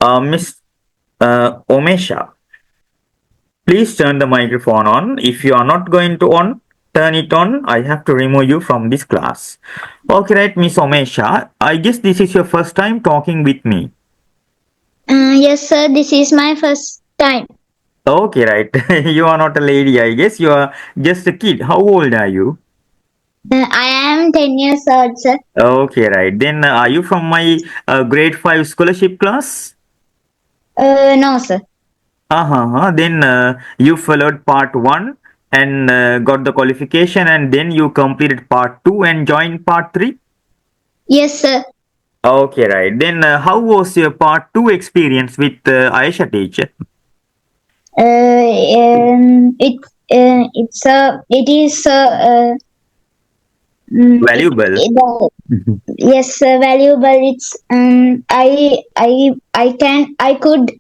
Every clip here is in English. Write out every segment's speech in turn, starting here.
Miss Omesha, please turn the microphone on. If you are not going to turn it on, I have to remove you from this class. Okay, right, Miss Omesha. I guess this is your first time talking with me. Yes, sir. This is my first time. Okay, right. You are not a lady, I guess. You are just a kid. How old are you? I am 10 years old, sir. Okay, right. Then are you from my grade 5 scholarship class? No, sir. Uh-huh. Then you followed part 1 and got the qualification, and then you completed part 2 and joined part 3? Yes, sir. Okay, right. Then how was your part 2 experience with Aisha teacher? It is Valuable. yes, sir, valuable. It's I could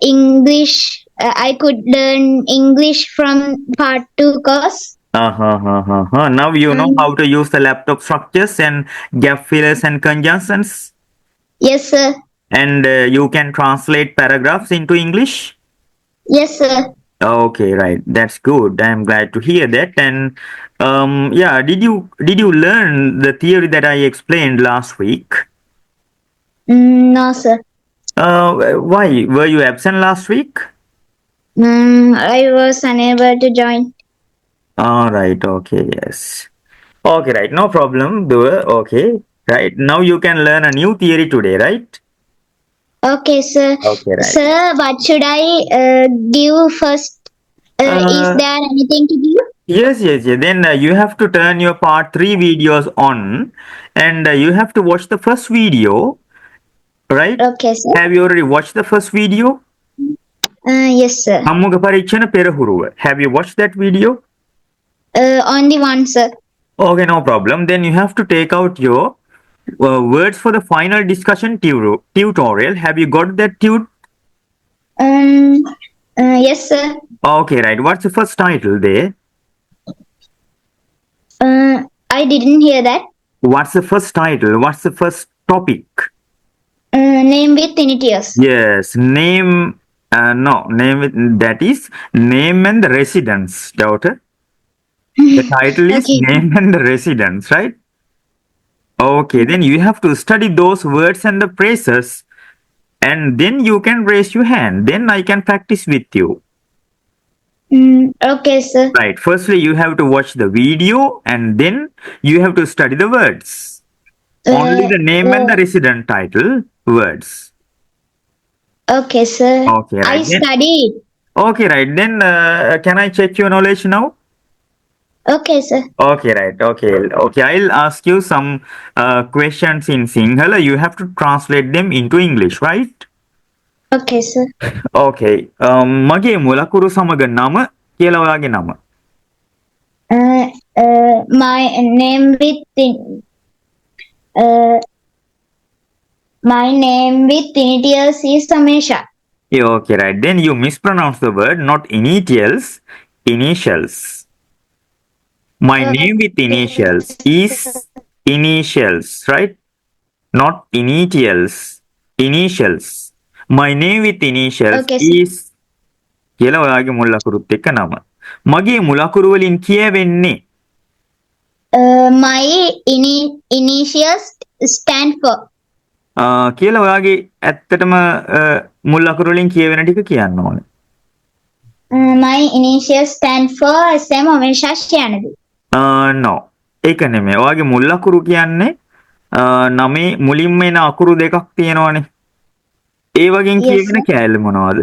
English. I could learn English from part two course. Now you know Um, how to use the laptop structures and gap fillers and conjunctions, yes, sir. and you can translate paragraphs into English. Yes, sir. Okay, right. That's good. I'm glad to hear that. And yeah, did you learn the theory that I explained last week? No, sir. Why were you absent last week? I was unable to join. All right. Okay. Yes. Okay. Right. No problem. Do it. Okay. Right. Now you can learn a new theory today. Right. Okay, sir. Okay. Right. Sir, what should I give first? Is Uh, there anything to give? yes. Yes. Yes. Then you have to turn your part 3 videos on, and you have to watch the first video. Right. Okay, sir. Have you already watched the first video? Yes, sir. Hammuga Parichana Perahuruva. Have you watched that video? Only one, sir. Okay, no problem. Then you have to take out your words for the final discussion tutorial. Have you got that Um, yes, sir. Okay, right. What's the first title there? I didn't hear that. What's the first title? What's the first topic? Name with initials. Yes, name. No, that is name and the residence, daughter. The title is Okay. name and the residence, right? Okay, then you have to study those words and the phrases, and then you can raise your hand. Then I can practice with you. Okay, sir. Right. Firstly, you have to watch the video, and then you have to study the words. Only the name and the resident title words. Okay, sir. Okay, I right. studied. Okay, right. Then can I check your knowledge now? Okay, sir. Okay, right. Okay. I'll ask you some questions in Sinhala. You have to translate them into English, right? Okay, sir. Okay. මගේ මුලකුරු සමග නම කියලා ඔයාගේ නම. My name with initials is Samesha. Yeah, okay, right. Then you mispronounce the word, not initials, initials. My name with initials is initials, right? Not initials, initials. My name with initials Okay, sir. is කියලා ඔයාගේ මුල් ලකුරුත් එක්ක නම. මගේ මුල් ලකුරු වලින් කියවෙන්නේ My initials stand for. කියලා ඔයාගේ ඇත්තටම මුල් ලකුරු වලින් කියවෙන ටික කියන්න ඕනේ. My initials stand for SM Omesha Shanadi. no. ඒක නෙමෙයි. ඔයාගේ මුල් ලකුරු කියන්නේ නමේ මුලින්ම එන අකුරු දෙකක් තියෙනවනේ. ඒ වගේන් කියවෙන කෑල්ල මොනවද?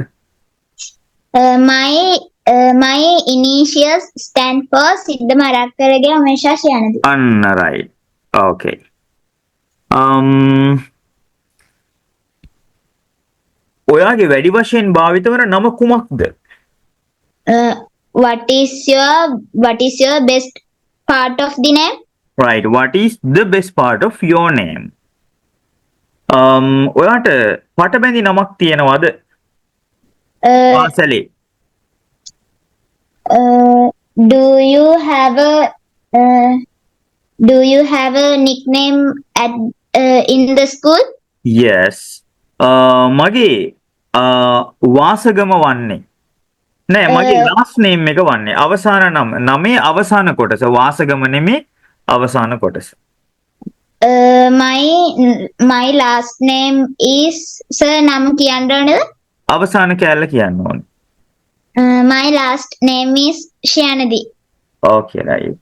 My initials stand for Siddha Marakkarage Omesha Shanadi. Right. Okay. ඔයාගේ වැඩි වශයෙන් භාවිත වන නම කුමක්ද? What is your best part of the name? Right. What is the best part of your name? ඔයාට පටබැඳි නමක් තියෙනවද? පාසලේ. Do you have a nickname at in the school? Yes. මගේ වාසගම වන්නේ නෑ මගේ ලාස්ට් නේම් එක වන්නේ අවසාන නමේ අවසාන කොටස වාසගම නෙමේ අවසාන කොටස. my last name is sir නම කියන්න ඕනේද? අවසාන කෑල්ල කියන්න ඕනේ. My last name is Shyanadi. Okay, right.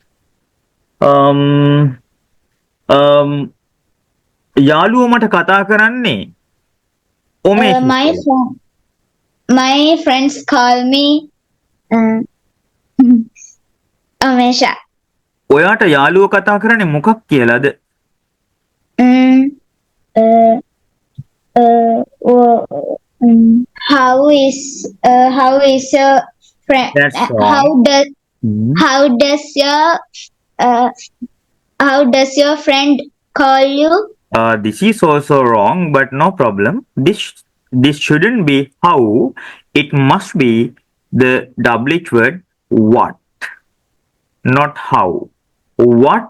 um යාළුවෝ මට කතා කරන්නේ ඔමේෂ my friends call me Amesha. ඔයාට යාළුවෝ කතා කරන්නේ මොකක් කියලාද? How is your friend? That's wrong. How does your friend call you? This is also wrong, but no problem. This shouldn't be how. It must be the WH word what, not how. What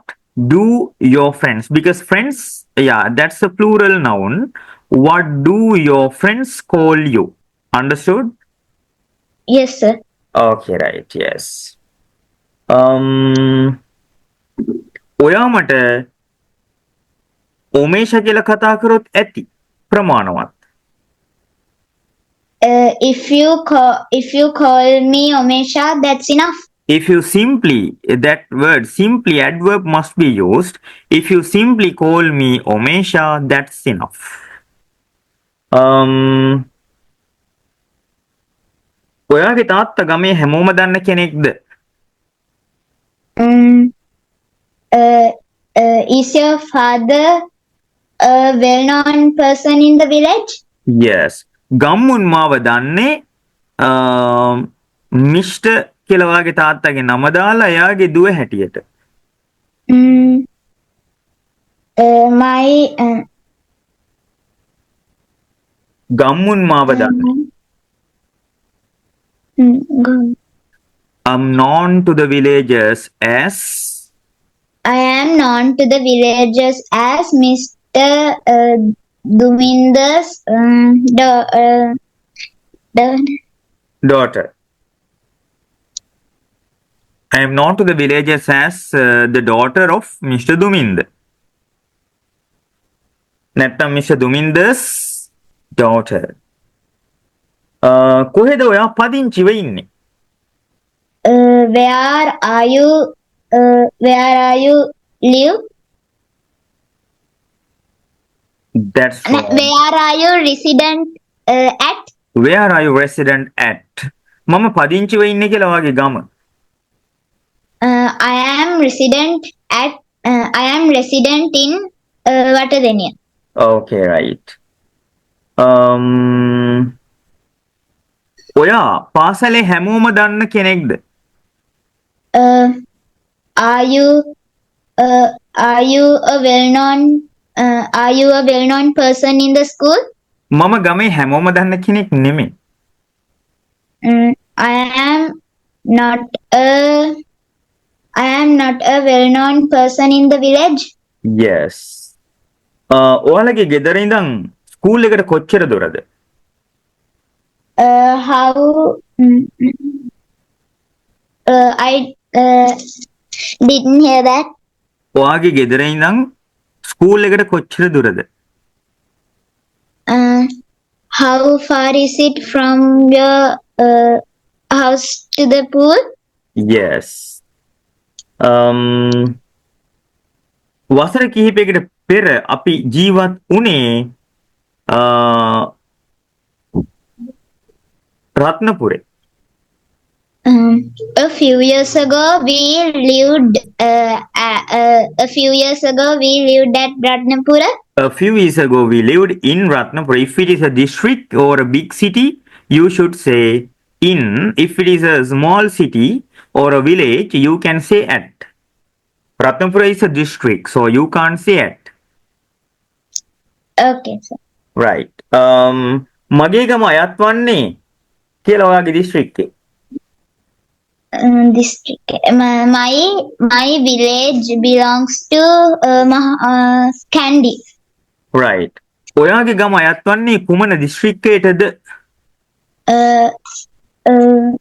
do your friends? Because friends, yeah, that's a plural noun. What do your friends call you? Understood? Yes, sir. Okay, right. Yes. ඔයා මට ඔමේෂ කියලා කතා කරොත් ඇති ප්‍රමාණවත්. If you call me Omesha, that's enough. If you simply, that word simply adverb must be used. If you simply call me Omesha, that's enough. ඔයාගේ තාත්තා ගමේ හැමෝම දන්න කෙනෙක්ද? Is your father a well-known person in the village? Yes. ගම්මුන් මාව දන්නේ mister කියලා වාගේ තාත්තගේ නම දාලා එයාගේ දුව හැටියට. ගම්මුන් මාව දන්නේ. I'm known to the villagers as. I am known to the villagers as Mr. Duminder's daughter. I am known to the villagers as the daughter of Mr. Duminder. නැත්තම් Mr. Duminder's daughter. කොහෙද ඔයා පදිංචිව ඉන්නේ? Where are you live? That's wrong. Where are you resident at? Where are you resident at? මම පදිංචිව ඉන්නේ කියලා වාගේ ගම. I am resident in Watadeniya. Okay, right. ඔයා පාසලේ හැමෝම දන්න කෙනෙක්ද? Are you a well-known person in the school? මම ගමේ හැමෝම දන්න කෙනෙක් නෙමෙයි. I am not a well-known person in the village. Yes. ඔයාලගේ ගෙදර ඉඳන් ස්කූල් එකට කොච්චර දුරද? How I didn't hear that. ඔයාගේ ගෙදර ඉඳන් ස්කූල් එකට කොච්චර දුරද? How far is it from your house to the pool? Yes. වසර කිහිපයකට පෙර අපි ජීවත් වුණේ රත්නපුරේ. A few years ago we lived at Ratnapura. A few years ago we lived in Ratnapura. If it is a district or a big city, you should say in. If it is a small city or a village, you can say at. Ratnapura is a district, so you can't say at. Okay, sir. Right. මගේ ගම අයත් වන්නේ කියලා ඔයාගේ district එකේ. District. My village belongs to Kandy. Right. ඔයාගේ ගම අයත් වන්නේ කුමන දිස්ත්‍රික්කයටද? uh, uh,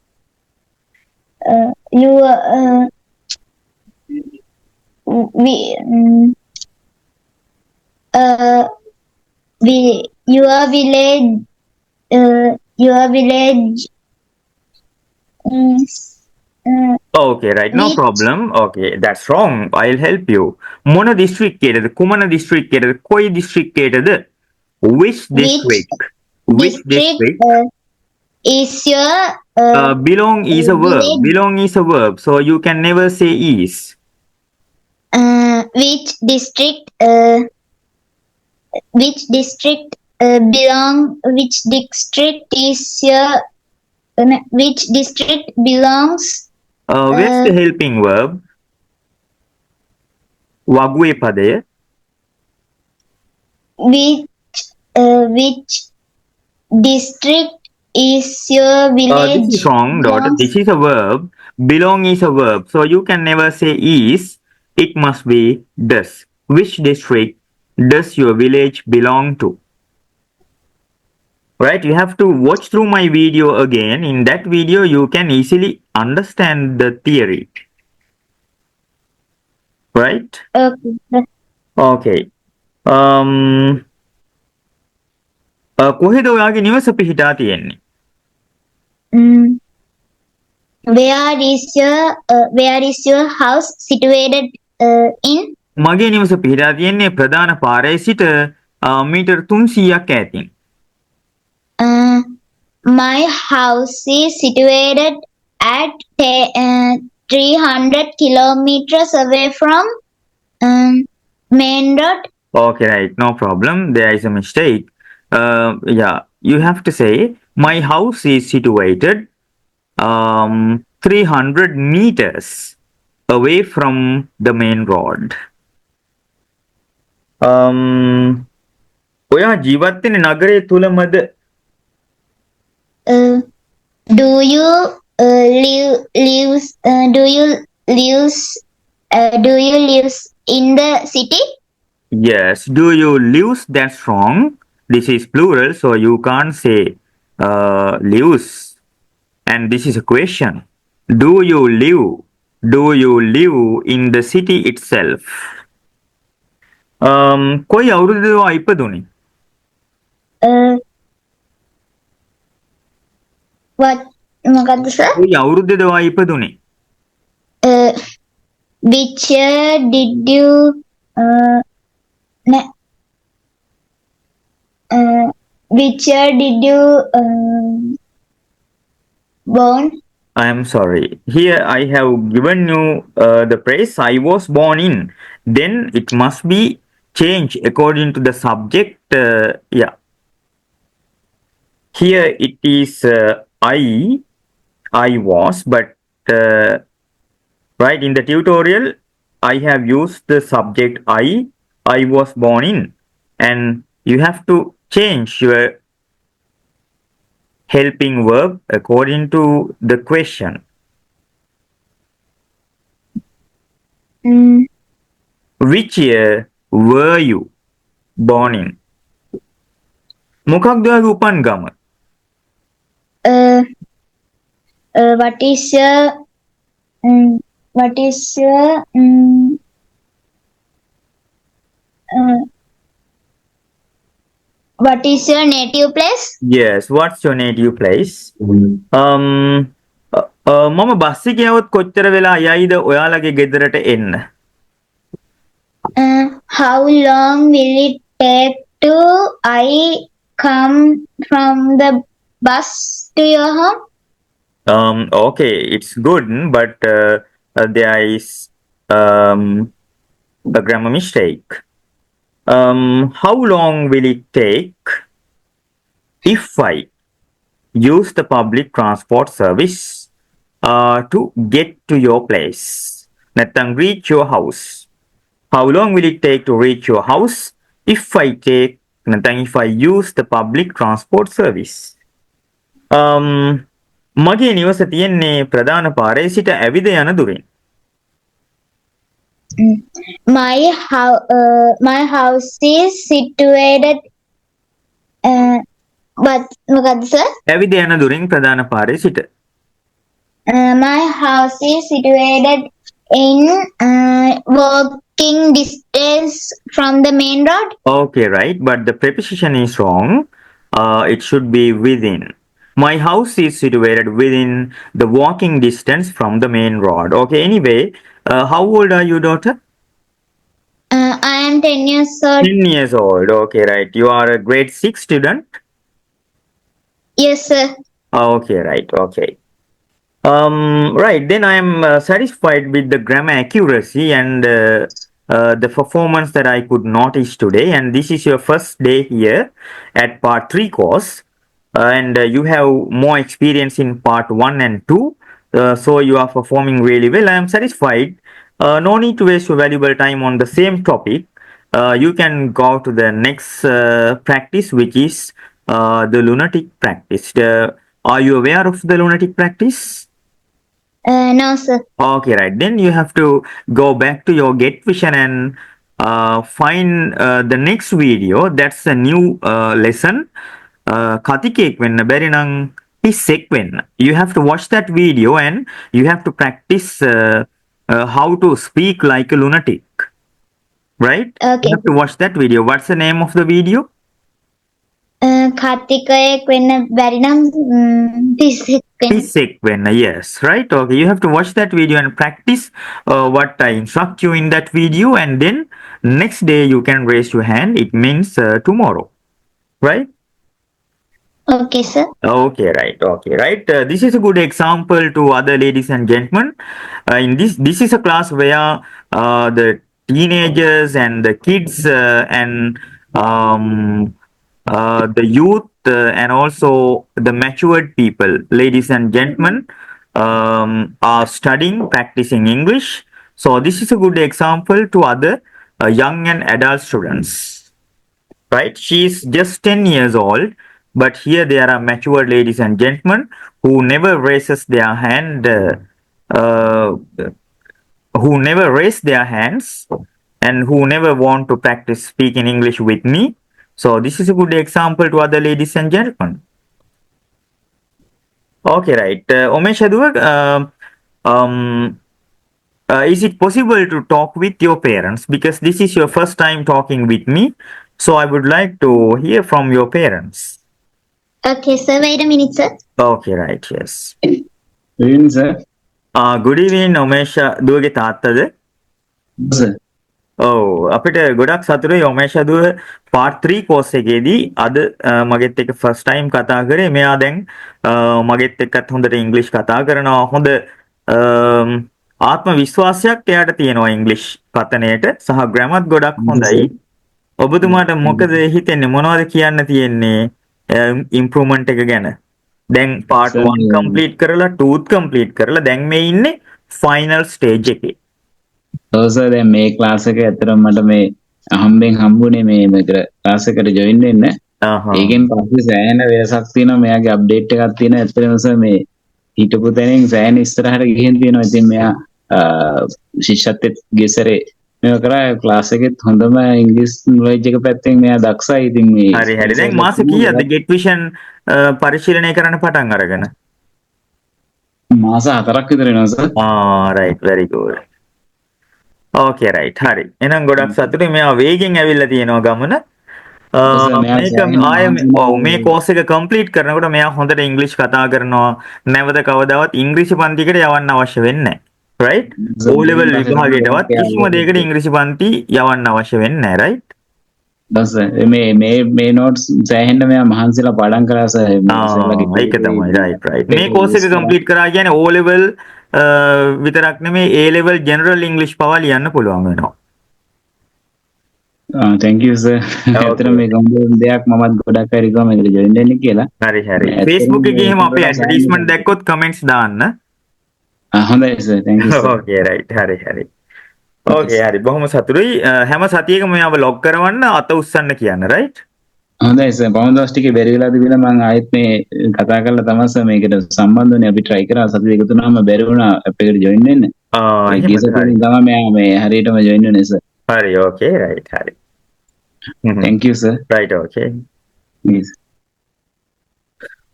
you we we your village is Okay, right, no which problem. Okay, that's wrong. I'll help you. මොන දිස්ත්‍රික්කයටද? කුමන දිස්ත්‍රික්කයටද? කොයි දිස්ත්‍රික්කයටද? Which which district? Which district district? is your Belong is a verb. village Belong is a verb, so you can never say is. which district which district which district is your which district belongs Where's the helping verb? වගුවේ පදය. which district is your This village is wrong, daughter. belongs This is a verb. Belong is a verb, so you can never say is. It must be does. Which district does your village belong to? Right? You have to watch through my video again. In that video, you can easily understand the theory. Right? okay Okay. කොහෙද ඔයාගේ නිවස පිහිටා තියෙන්නේ? mm, where is your house situated in මගේ නිවස පිහිටා තියෙන්නේ ප්‍රධාන පාරේ සිට මීටර් 300ක් ඈතින්. my house is situated at 300 kilometers away from main road. Okay, right, no problem. There is a mistake. Yeah, you have to say my house is situated 300 meters away from the main road. ඔයා ජීවත් වෙන්නේ නගරය තුලමද? Do you live in the city? Yes. Do you live? That's wrong. This is plural, so you can't say lives. And this is a question. Do you live? Do you live in the city itself? කොයි අවුරුද්දද ඔයා ඉපදුනේ? What මොකද්ද sir? කොයි අවුරුද්දද ඔයා ඉපදුනේ? Which year did you which year did you born? I am sorry. Here I have given you the phrase I was born in. Then it must be changed according to the subject. Yeah. Here it is I was, but right in the tutorial I have used the subject I was born in, and you have to change your helping verb according to the question. Which year were you born in? මොකක්ද ඔයාගේ උපන් ගම? What is your native place? Yes, what's your native place? මම bus එකේ આવොත් කොච්චර වෙලා යයිද ඔයාලගේ ගෙදරට එන්න? How long will it take to I come from the bus to your home? Okay, it's good, but there is a grammar mistake. How long will it take if I use the public transport service to get to your place? නැත්නම් reach your house. How long will it take to reach your house if I use the public transport service? මගේ නිවස තියෙන්නේ ප්‍රධාන පාරේ සිට ඇවිද යන දුරින්. My house is situated මොකද්ද sir? ඇවිද යන දුරින් ප්‍රධාන පාරේ සිට. My house is situated in walking distance from the main road. Okay, right. But the preposition is wrong. It should be within. My house is situated within the walking distance from the main road. Okay, anyway, how old are you, daughter? I am 10 years old. 10 years old. Okay, right. You are a grade 6 student? Yes, sir. Okay, right. Okay. Right, then I am satisfied with the grammar accuracy and the performance that I could notice today. And this is your first day here at part 3 course. And you have more experience in part 1 and 2. So you are performing really well. I am satisfied. No need to waste your valuable time on the same topic. You can go to the next practice, which is the lunatic practice. Are you aware of the lunatic practice? No, sir. Okay, right. Then you have to go back to your Get Vision and find the next video. That's a new lesson. කතිකෙක් වෙන්න බැරි නම් පිස්සෙක් වෙන්න. You have to watch that video and you have to practice how to speak like a lunatic. Right? Okay. You have to watch that video. What's the name of the video? කතිකයෙක් වෙන්න බැරි නම් පිස්සෙක් වෙන්න. Basic when yes, right? Okay, you have to watch that video and practice what I instruct you in that video, and then next day you can raise your hand. It means tomorrow, right? Okay, sir. Okay, right. Okay, right. This is a good example to other ladies and gentlemen. In this is a class where the teenagers and the kids and the youth and also the matured people, ladies and gentlemen, are studying, practicing English. So this is a good example to other young and adult students. Right? She's just 10 years old, but here there are mature ladies and gentlemen who never raises their hand, who never raise their hands, and who never want to practice speaking English with me. So this is a good example to other ladies and gentlemen. Okay, right. Umesh Aduwa, is it possible to talk with your parents? Because this is your first time talking with me. So I would like to hear from your parents. Okay, sir. Wait a minute, sir. Okay, right. Yes. Good evening, sir. Good evening, Umesh Aduwage තාත්තද? Sir. අපිට ගොඩක් සතුටුයි උමේෂ් අදුව part 3 course එකේදී අද මගෙත් එක්ක first time කතා කරේ. මෙයා දැන් මගෙත් එක්කත් හොඳට ඉංග්‍රීසි කතා කරනවා. හොඳ ආත්ම විශ්වාසයක් එයාට තියෙනවා ඉංග්‍රීසි කතනයට සහ ග්‍රැමර් ගොඩක් හොඳයි. ඔබතුමාට මොකද හිතෙන්නේ මොනවද කියන්න තියෙන්නේ ඉම්ප්‍රූව්මන්ට් එක ගැන? දැන් part 1 complete කරලා 2 complete කරලා දැන් මේ ඉන්නේ final stage එකේ. සර් දැන් මේ ක්ලාස් එක ඇත්තටම මට මේ අහම්බෙන් හම්බුනේ මේ ක්ලාස් එකට ජොයින් වෙන්න. ඒකෙන් පස්සේ සෑහෙන වෙනසක් තියෙනවා. මෙයාගේ අප්ඩේට් එකක් තියෙනවා. ඇත්තටම සර් මේ හිටපු තැනින් සෑහෙන ඉස්සරහට ගිහින් තියෙනවා. ඉතින් මෙයා ශිෂ්‍යත්වයේ ගෙසරේ මේක කරා ක්ලාස් එකෙත් හොඳම ඉංග්‍රීසි නොලෙජ් එක පැත්තෙන් මෙයා දක්ෂයි. ඉතින් මේ හරි හරි. දැන් මාස කීයක්ද get vision පරිශීලනය කරන්න පටන් අරගෙන? මාස 4ක් විතර වෙනවා sir. right, very good. Okay, right. හරි. එහෙනම් ගොඩක් සතුටුයි මෙයා වේගෙන් ඇවිල්ලා තියෙනවා ගමන. මේක ආයෙම මේ course එක complete කරනකොට මෙයා හොඳට ඉංග්‍රීසි කතා කරනවා. නැවත කවදාවත් ඉංග්‍රීසි පන්තිකට යවන්න අවශ්‍ය වෙන්නේ නැහැ. right? O level විභාගයටවත් කිසිම දෙයකට ඉංග්‍රීසි පන්ති යවන්න අවශ්‍ය වෙන්නේ නැහැ. right? බස් මේ notes සෑහෙන්න මෙයා මහන්සිලා පාඩම් කරා සර්. ඒක තමයි. right. මේ course එක complete කරා කියන්නේ O level විතරක් නෙමෙයි A level general English පවා ලියන්න පුළුවන් වෙනවා. thank you sir. ඇත්තටම මේ ගොඩක් දෙයක් මමත් ගොඩක් හරි ගම මේකට join වෙන්න කියලා. හරි හරි. Facebook එකේ ගිහින් අපේ advertisement දැක්කොත් comments දාන්න. හොඳයි sir. thank you sir. okay right. හරි හරි. okay හරි. බොහොම සතුටුයි. හැම සතියකම මෙයාව log කරවන්න අත උස්සන්න කියන්න right? හොඳයි සර්. පවුන් දවස් ටිකේ බැරි වෙලා තිබුණා මම ආයෙත් මේ කතා කරලා තමයි සර් මේකට සම්බන්ධ වුණේ. අපි try කරා සති දෙක තුනම බැරි වුණා app එකට join වෙන්න. එහෙමද? තමයි මෙයා මේ හරියටම join වෙන්නේ සර්. හරි okay right හරි. thank you sir. right okay. yes.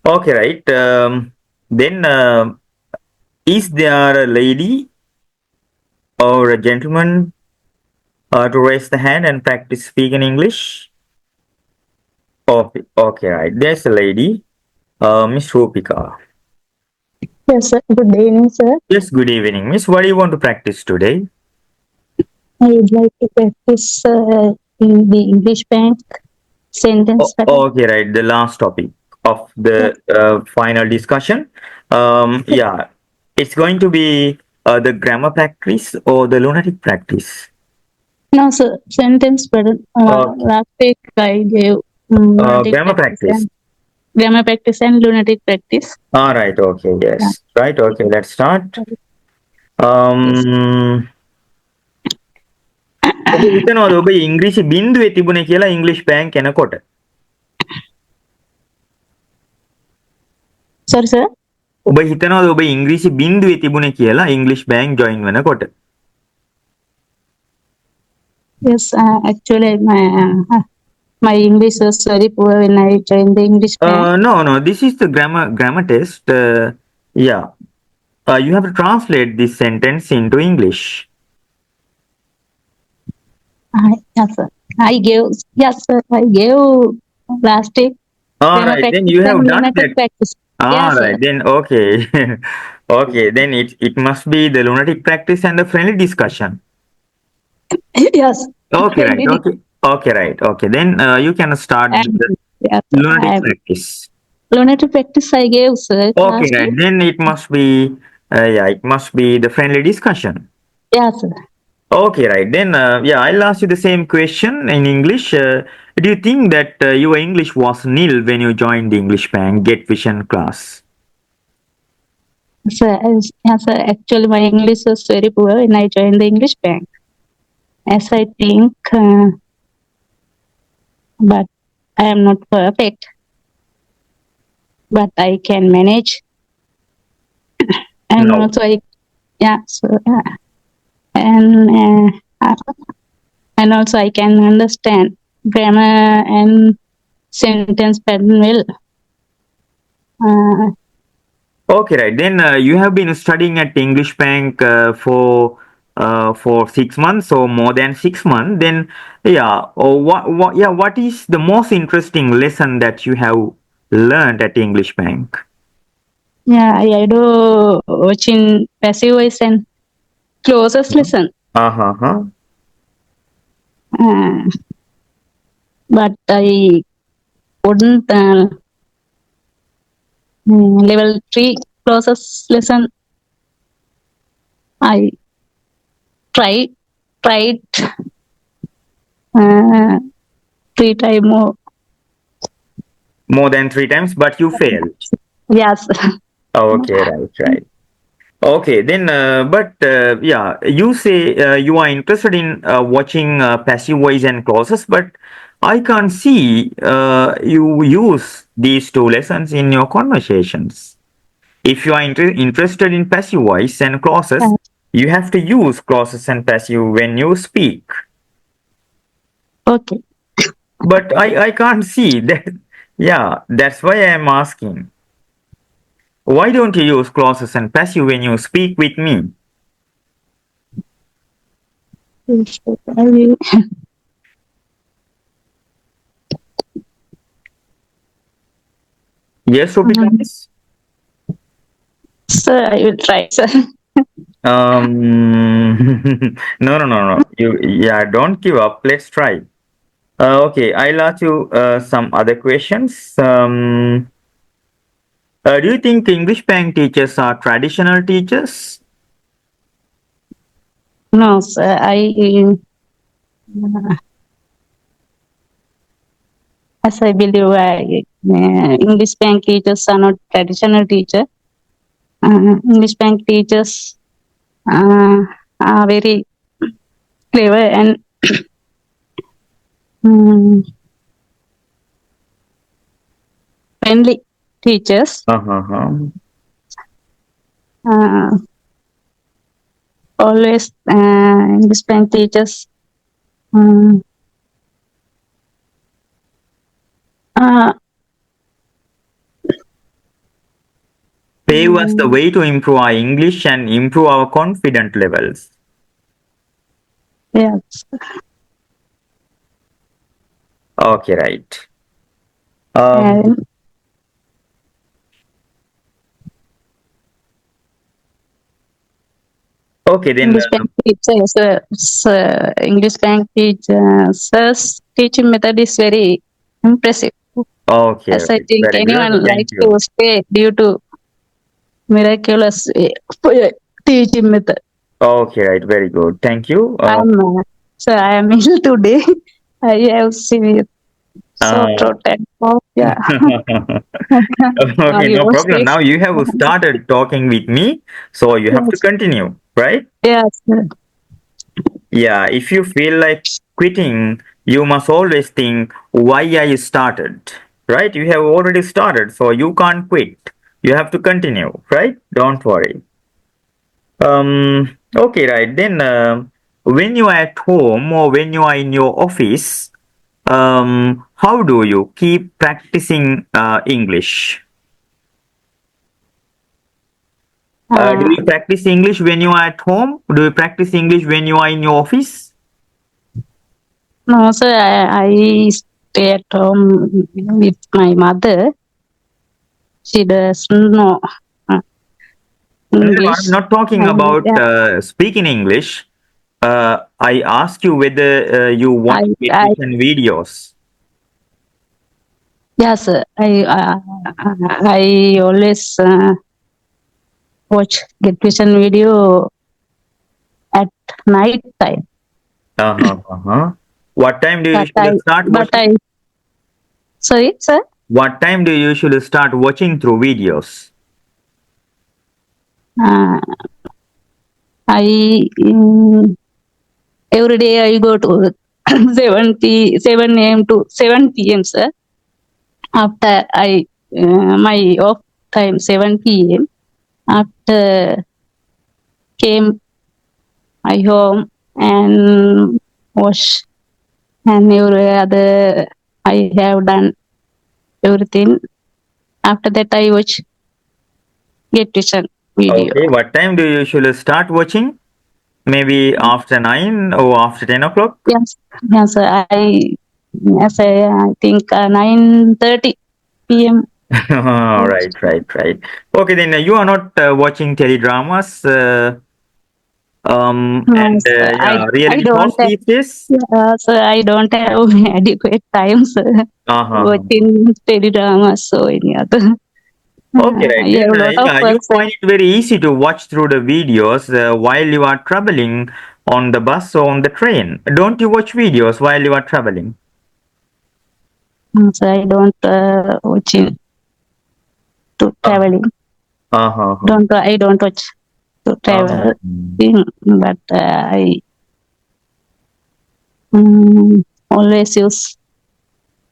Okay, right. Then, is there a lady or a gentleman to raise the hand and practice speaking English? Okay, okay, right. There's a lady, Miss Rupika. Yes, sir. Good evening, sir. Yes, good evening, Miss. What do you want to practice today? I would like to practice in the English bank sentence pattern. Okay, right. The last topic of Yes. the final discussion. Yeah, it's going to be the grammar practice or the lunatic practice. No, sir. Sentence pattern. Okay. Last week I gave lunatic Grammar practice. grammar practice and lunatic practice. All right. Okay. Yeah. Yes. Right. Okay. Let's start. Yes. ඔබ හිතනවාද ඔබ ඉංග්‍රීසි බින්දුවේ තිබුණේ කියලා ඉංග්‍රීසි bank එනකොට? Sorry, sir. ඔබ හිතනවාද ඔබ ඉංග්‍රීසි බින්දුවේ තිබුණේ කියලා ඉංග්‍රීසි බැංක් ජොයින් වෙනකොට? Yes. Actually, my English was very poor when I joined the English bank. No. This is the grammar test. Yeah. You have to translate this sentence into English. Yes, sir. I gave. Yes, sir. I gave last week. All right. Then you have done that. Practice. All Yes, right. sir. Then okay. Okay. Then it must be the lunatic practice and the friendly discussion. Yes. Okay. Right. Okay. Okay. Right. Okay. Then you can start the Yes, lunatic practice. lunatic practice I gave, sir. Okay. Right. Then it must be. Yeah. It must be the friendly discussion. Yes, sir. Okay, right. Then, yeah, I'll ask you the same question in English. Do you think that your English was nil when you joined the English Bank Get Vision class? Sir, yes, sir. Actually, my English was very poor when I joined the English bank. As I think, but I am not perfect. But I can manage. And No. also, yeah, so, and also I can understand grammar and sentence pattern well. Okay, right. Then you have been studying at English Bank for 6 months or more than 6 months. Then, yeah, what is the most interesting lesson that you have learned at English Bank? Yeah, I do watching passive voice and closest listen. Uh-huh. But I wouldn't level 3 closest listen. I tried 3 times more. More than 3 times, but you failed. Yes. Okay, right. Okay, then, yeah, you say you are interested in watching passive voice and clauses, but I can't see you use these two lessons in your conversations. If you are interested in passive voice and clauses, you have to use clauses and passive when you speak. Okay. But I can't see that. Yeah, that's why I am asking. Why don't you use clauses and passive when you speak with me? I will. Yes, Rupika, miss? Sir, I will try, sir. No. Yeah, don't give up. Let's try. Okay, I'll ask you some other questions. Do you think English bank teachers are traditional teachers? No, sir. As I believe, English bank teachers are not traditional teacher. English bank teachers are very clever and friendly teachers. Always English bank teachers pave us the way to improve our English and improve our confidence levels. Yes. Okay, right. And Okay, then. English bank teachers, English bank teachers teaching method is very impressive. Okay, As I right. think Very good. anyone Thank likes to you. stay due to miraculous teaching method. Okay, right. Very good. Thank you. I am ill today. I have seen so Uh, throat and cough. Yeah. okay, no You problem. speak. Now you have started talking with me, so you have to Yes. continue, right? Yes. Yeah, if you feel like quitting, you must always think why I started, right? You have already started, so you can't quit. You have to continue, right? Don't worry. Okay, right. Then, when you are at home or when you are in your office, how do you keep practicing English? Do Uh, you practice English when you are at home? Do you practice English when you are in your office? no, sir. I stay at home with my mother. She doesn't know No, no, I'm English. not talking And about yeah, speaking English. I ask you whether you watch I meditation videos. yes, sir. I always watch get vision video at night time. Uh-huh, uh-huh. What time do you But usually start watching? I sorry, sir. What time do you usually start watching through videos? Uh, I every day I go to 7 a.m. to 7 p.m. sir. After I my off time 7 p.m. After came my home and wash and every other I have done everything. After that I watch get vision video. Okay, what time do you usually start watching? Maybe after 9 or after 10 o'clock? Yes, yes, I think 9:30 p.m. Right, right, right. Okay, then you are not watching teledramas and Yes, yeah, I reality don't shows these days? so I don't have adequate time Uh-huh. watching teledramas or any other. Okay, right. I Then, have a lot of yeah, you work, sir. find it very easy to watch through the videos while you are traveling on the bus or on the train. Don't you watch videos while you are traveling? So I don't watching to Uh, traveling. uh-huh. I don't watch to Uh-huh. travel, but I um, always use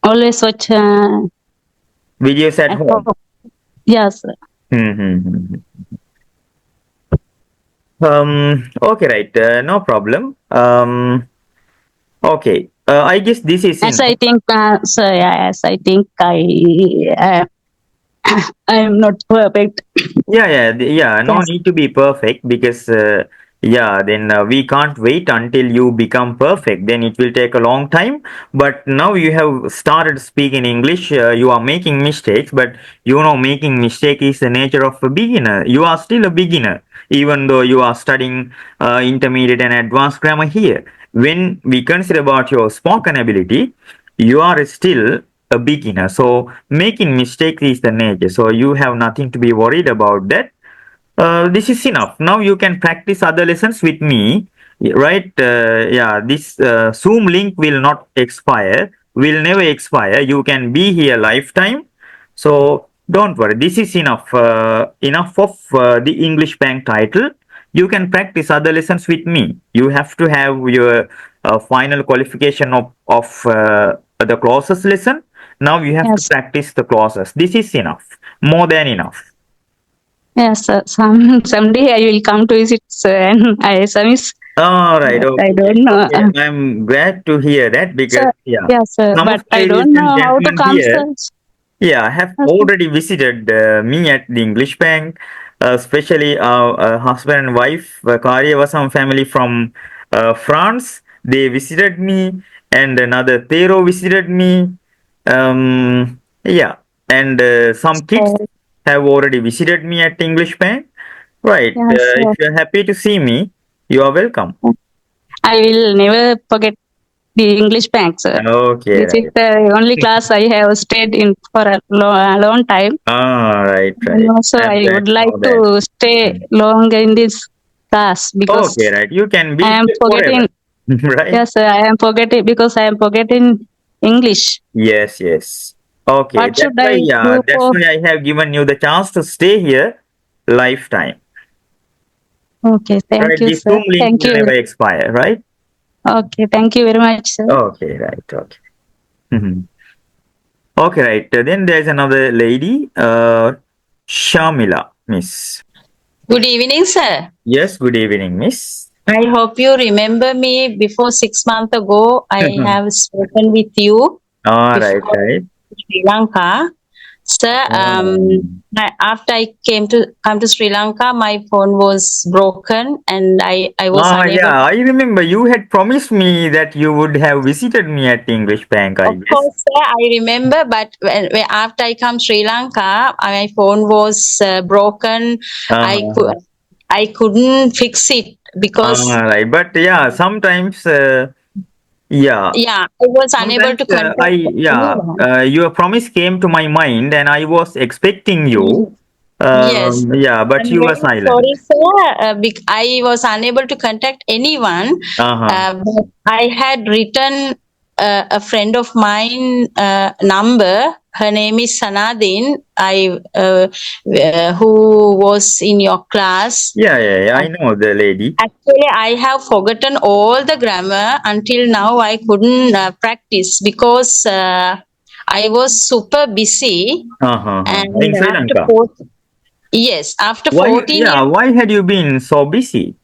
always watch Videos at at home. home. Yes, Mm-hmm. Okay, right. No problem. Okay. I guess this is as enough. I think, as I think uh, I am not perfect. Yeah, yeah, yeah. No Yes, need to be perfect because, yeah, then we can't wait until you become perfect. Then it will take a long time. But now you have started speaking English. You are making mistakes, but you know, making mistake is the nature of a beginner. You are still a beginner, even though you are studying intermediate and advanced grammar here. When we consider about your spoken ability, you are still a beginner. So making mistakes is the nature. So you have nothing to be worried about that. This is enough. Now you can practice other lessons with me, right? Yeah, this Zoom link will not expire, will never expire. You can be here lifetime. So don't worry. This is enough. Enough of the English bank title. You can practice other lessons with me. You have to have your final qualification of the clauses lesson. Now you have to yes, practice the clauses. This is enough. More than enough. yes. Someday I will come to visit, and I miss. All right. But I Okay. don't know. Okay. I'm glad to hear that because, Sir, yeah, yes, sir. some of But the I ladies don't and know how to gentlemen come, here, sir. Yeah, have Okay. already visited me at the English Bank, especially our husband and wife, Karyavasam family from France. They visited me, and another Tero visited me. Yeah, and some kids So, have already visited me at English Bank. Right. yeah, If so you're happy to see me, you are welcome. I will never forget the English bank, sir. Okay, This is right. the only class I have stayed in for a long time. Ah, right, And right. also, I'm I glad would to like know that. to stay Mhm. long in this class because Okay, right. You can be I am here forever, forgetting. right? Yes, sir, I am forgetting because I am forgetting English. Yes, yes. Okay, What that's should why, I yeah, do that's for? why I have given you the chance to stay here lifetime. Okay, thank Right? you, The sir. Zoom link Thank will you. never expire, right? Okay, thank you very much, sir. Okay, right. Okay. Mhm. Okay, right. Then there's another lady, Shamila, Miss. Good evening, sir. Yes, good evening, Miss. I hope you remember me. Before 6 months ago, I have spoken with you All right, before right. Sri Lanka. Sir, Um, after I come to Sri Lanka, my phone was broken and I was unable. yeah, I remember you had promised me that you would have visited me at English Bank, I Of guess. course, sir, I remember, but after I come Sri Lanka, my phone was broken. I could Uh, I couldn't fix it all because right, but yeah, sometimes, yeah, yeah, I was unable sometimes to contact anyone. your promise came to my mind, and I was expecting you. Yes, Yeah, but I'm you were very silent. sorry, sir. I was unable to contact anyone. Uh-huh. But I had written a friend of mine number. Her name is Sanadin. Who was in your class. Yeah, yeah, yeah, I know the lady. Actually, I have forgotten all the grammar until now. I couldn't practice because I was super busy. Uh-huh. In And Sri after Lanka. 14, yes, after Why, 14 yeah, years, why had you been so busy?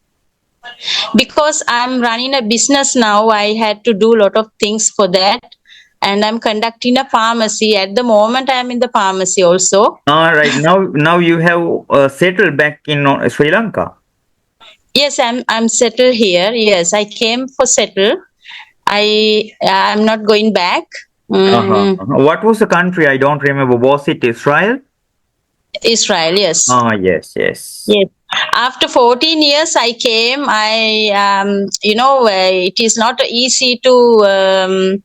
because I'm running a business now, I had to do a lot of things for that. And I'm conducting a pharmacy. At the moment, I'm in the pharmacy also. All right, now you have settled back in Sri Lanka. Yes, I'm settled here. Yes, I came for settle. I'm not going back. Uh-huh. Mm, What was the country? I don't remember. Was it Israel? Israel, yes. Ah, yes, yes. Yes. After 14 years, I came. It is not easy to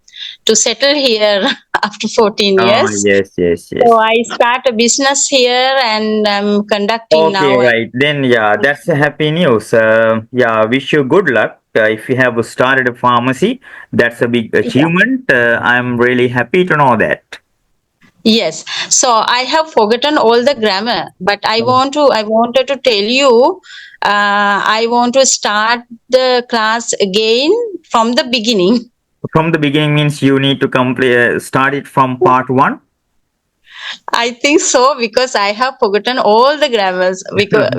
settle here after 14 Ah, years. yes, yes, So yes. I start a business here and I'm conducting Okay, now. right. Then, yeah, that's a happy news. Yeah, wish you good luck. If you have started a pharmacy, that's a big Yeah. achievement. I'm really happy to know that. Yes. So I have forgotten all the grammar, but I wanted to tell you, I want to start the class again from the beginning. From the beginning means you need to complete, start it from part one. I think so because I have forgotten all the grammars because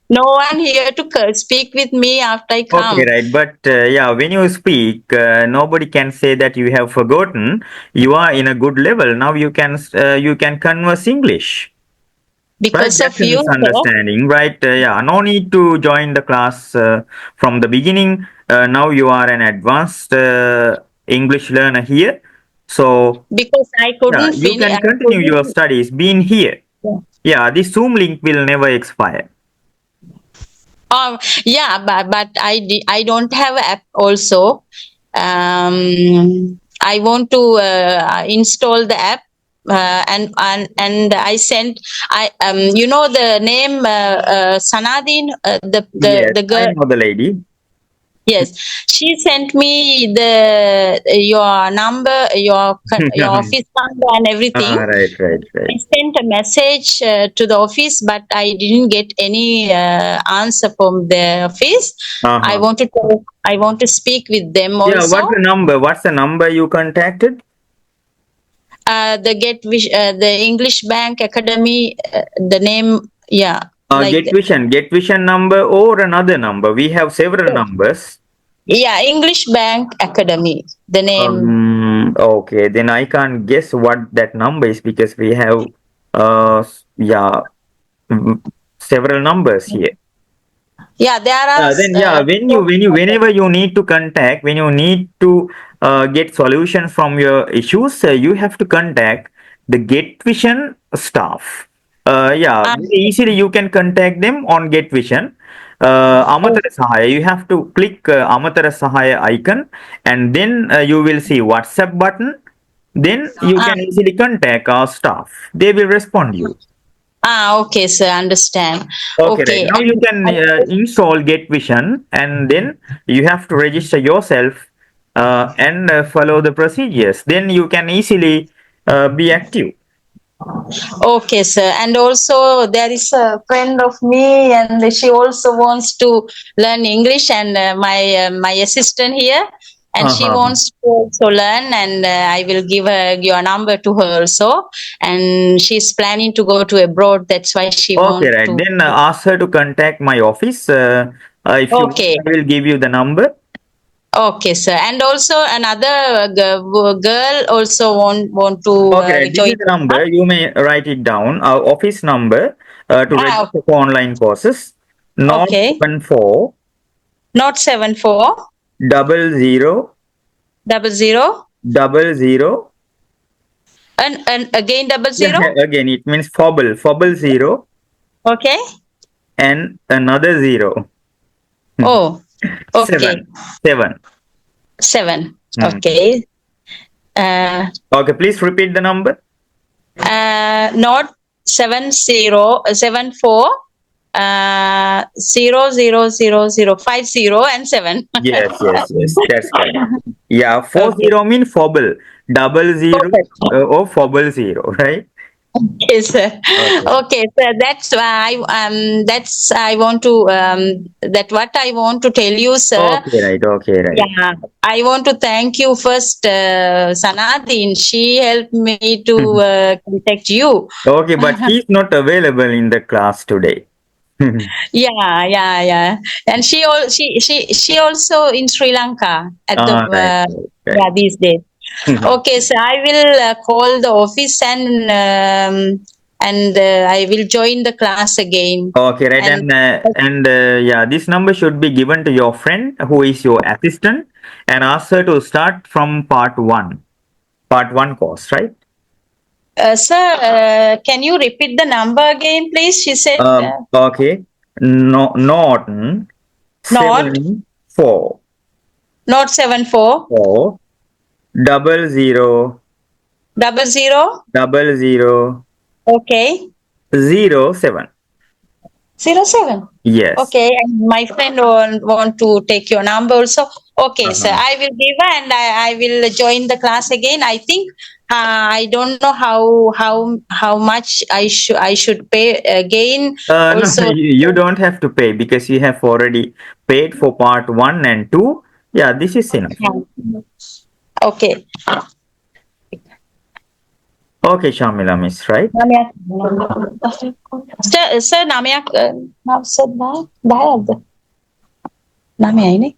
no one here to speak with me after I Okay, come right. But yeah, when you speak, nobody can say that you have forgotten. You are in a good level. Now you can converse English. Right, because that's of a you, sir. misunderstanding, right? Yeah, no need to join the class from the beginning. Now you are an advanced English learner here. So, Because I yeah, couldn't you finish. can I continue your couldn't. studies being here. Yeah, the Zoom link will never expire. Yeah, but I don't have app also. I want to install the app. And I sent the name Sanadin, Yes, the I girl. know the lady. Yes, she sent me the your number, your office number and everything. Right, right, I right. sent a message to the office, but I didn't get any answer from the office. I Uh-huh. want to talk. I want to speak with them Yeah, what's also. the number? What's the number you contacted? The English Bank Academy. The name, yeah, like that. Get Vision number or another number. We have several numbers. Yeah, English Bank Academy. The name. Okay, then I can't guess what that number is because we have, yeah, several numbers here. Yeah, there are. Then yeah, whenever you need to contact, when you need to get solution from your issues, you have to contact the Get Vision staff. Yeah, Uh, very easily you can contact them on Get Vision. Amatara Sahaya, you have to click Amatara Sahaya icon, and then you will see WhatsApp button. Then you uh, can easily contact our staff. They will respond you. okay, sir, understand. Okay, right. Okay, Now you can install Get Vision, and then you have to register yourself and follow the procedures. Then you can easily be active. okay, sir. And also, there is a friend of me, and she also wants to learn English. And my assistant here, and she Uh-huh. wants to also learn. And I will give her your number to her also. And she's planning to go to abroad. That's why she Okay, want right. to. Then ask her to contact my office. If you want, Okay, I will give you the number. okay, sir. And also another girl also want to Okay, right. This join is the the class. number. You may write it down. Our office number to Ah, register for online courses. Not okay. 74 Not 74 double zero 00 double zero. and again double Yeah, zero. again, it means fobble zero Okay. and another zero. Oh, okay. Seven. Seven. 7. Hmm. Okay. Uh, Okay, please repeat the number. not 74 00050 and 7. Yes, yes, yes. That's correct. Yeah, four Okay. zero mean fobble. Double zero Perfect. or fobble zero, right? Okay, sir. Okay. Okay, sir. That's I want to that what I want to tell you, sir. Okay, right. Okay, right. Yeah, I want to thank you first, Sanadin. She helped me to contact you. Okay, but he's not available in the class today. Yeah, yeah, yeah. And she also in Sri Lanka at the Right, yeah right, these days. right. Okay, so I will call the office and I will join the class again. Okay, right. And And yeah, this number should be given to your friend who is your assistant and ask her to start from part one course, right? sir, can you repeat the number again, please? She said Okay. No, not not 7 4 not 74 4 double zero 00. double zero Okay. 07. 07. Yes. Okay, and my friend want to take your number also. Okay, sir, Uh-huh. I will give her and I will join the class again. I think I don't know how much I should pay again. No, Also, you don't have to pay because you have already paid for part one and two. Yeah, this is enough. okay. Okay, Shamila Miss, right? Sir, नामයක් sir 10ද? 9යි.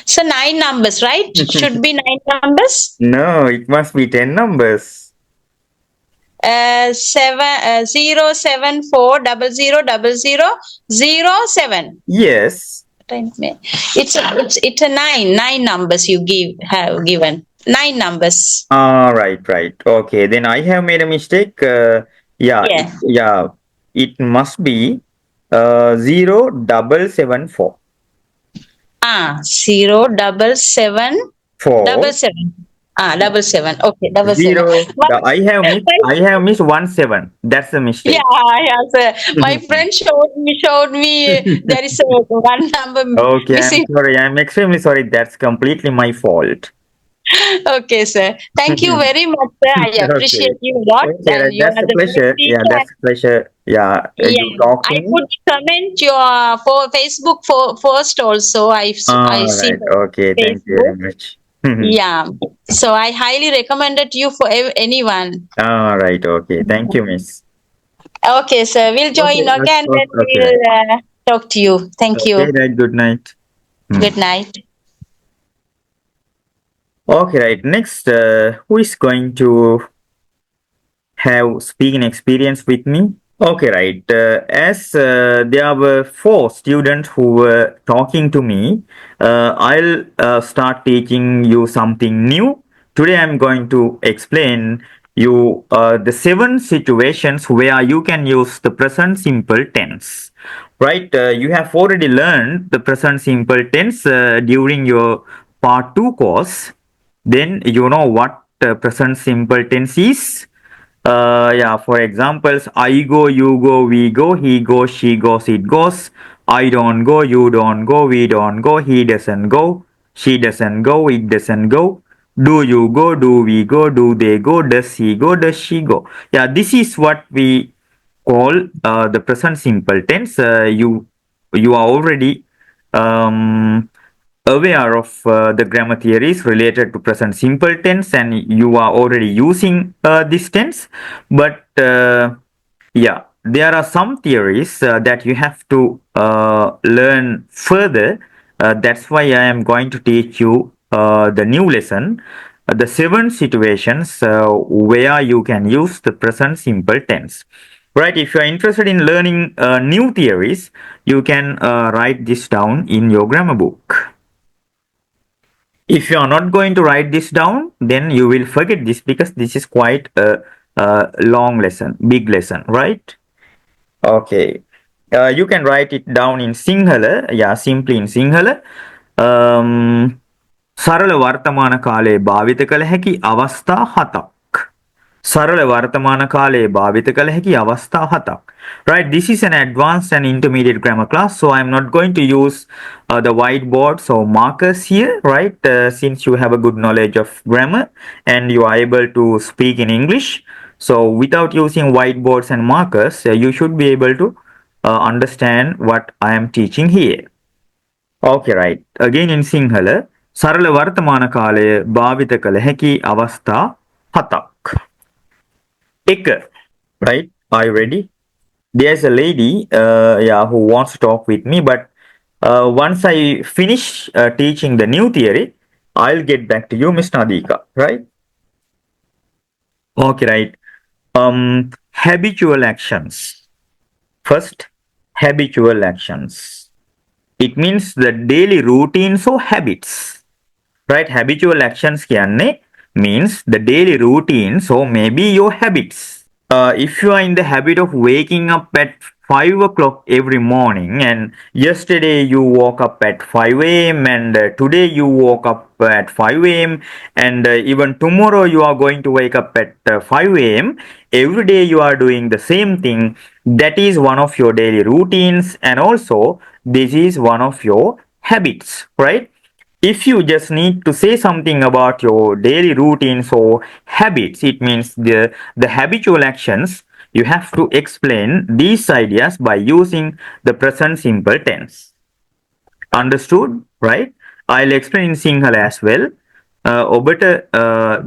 So 9 numbers, right? Should be 9 numbers. No, it must be 10 numbers. 074000007. Yes. It's a nine numbers you have given 9 numbers. Right, right. Okay, then I have made a mistake. Yeah. It must be 0774. 4 077. Double seven. Okay, double seven. zero. I have missed 17. That's the Yeah, mistake. yeah, sir. My friend showed me there is a one number Okay, I'm missing. sorry. I'm extremely sorry. That's completely my fault. Okay, sir. Thank you very much, sir. I Okay. appreciate you a lot, Okay, and right. you That's are a the best pleasure. Yeah, teacher. that's a pleasure. Yeah, Yeah, you talk to I me. put comment your for Facebook for first also. I All see right. the Okay. Thank you very Facebook. much. Yeah, so I highly recommended you for anyone. All right. Okay. Thank you, Miss. Okay, sir. We'll Okay. join again. Then Okay. Right. we'll talk to you. Thank Okay. you. Right. Good night. Good night. Okay, right. Next, who is going to have speaking experience with me? Okay, right. As there were four students who were talking to me, I'll start teaching you something new. Today, I'm going to explain you the seven situations where you can use the present simple tense. Right? You have already learned the present simple tense during your part two course. Then you know what present simple tense is. Yeah, for examples, I go, you go, we go, he goes, she goes, it goes. I don't go, you don't go, we don't go, he doesn't go, she doesn't go, it doesn't go. Do you go, do we go, do they go, does he go, does she go? Yeah, this is what we call the present simple tense. You are already um, aware of the grammar theories related to present simple tense and you are already using this tense, but yeah, there are some theories that you have to learn further. That's why I am going to teach you the new lesson, the seven situations where you can use the present simple tense. Right, if you are interested in learning new theories, you can write this down in your grammar book. If you are not going to write this down, then you will forget this because this is quite a long lesson, big lesson, right? Okay. You can write it down in Sinhala. Yeah, simply in Sinhala. සරල වර්තමාන කාලයේ භාවිත කළ හැකි අවස්ථා හතක්. සරල වර්තමාන කාලයේ භාවිත කළ හැකි අවස්ථා හතක්. Right, this is an advanced and intermediate grammar class, so I'm not going to use the whiteboards or markers here, right? Since you have a good knowledge of grammar and you are able to speak in English, so without using whiteboards and markers, you should be able to understand what I am teaching here. Okay, right. Again in Sinhala, සරල වර්තමාන කාලය භාවිත කළ හැකි අවස්ථා හතක්. එක, right? Are you ready? There's a lady, yeah, who wants to talk with me, but once I finish teaching the new theory, I'll get back to you, Miss Nadika, right? Okay, right. Habitual actions. First, habitual actions. It means the daily routines or habits. Right? Habitual actions means the daily routines or maybe your habits. If you are in the habit of waking up at 5 o'clock every morning and yesterday you woke up at 5 a.m. and today you woke up at 5 a.m. and even tomorrow you are going to wake up at 5 a.m. Every day you are doing the same thing. That is one of your daily routines and also this is one of your habits, right? If you just need to say something about your daily routines or habits, it means the habitual actions, you have to explain these ideas by using the present simple tense. Understood, right? I'll explain in Sinhala as well. ඔබට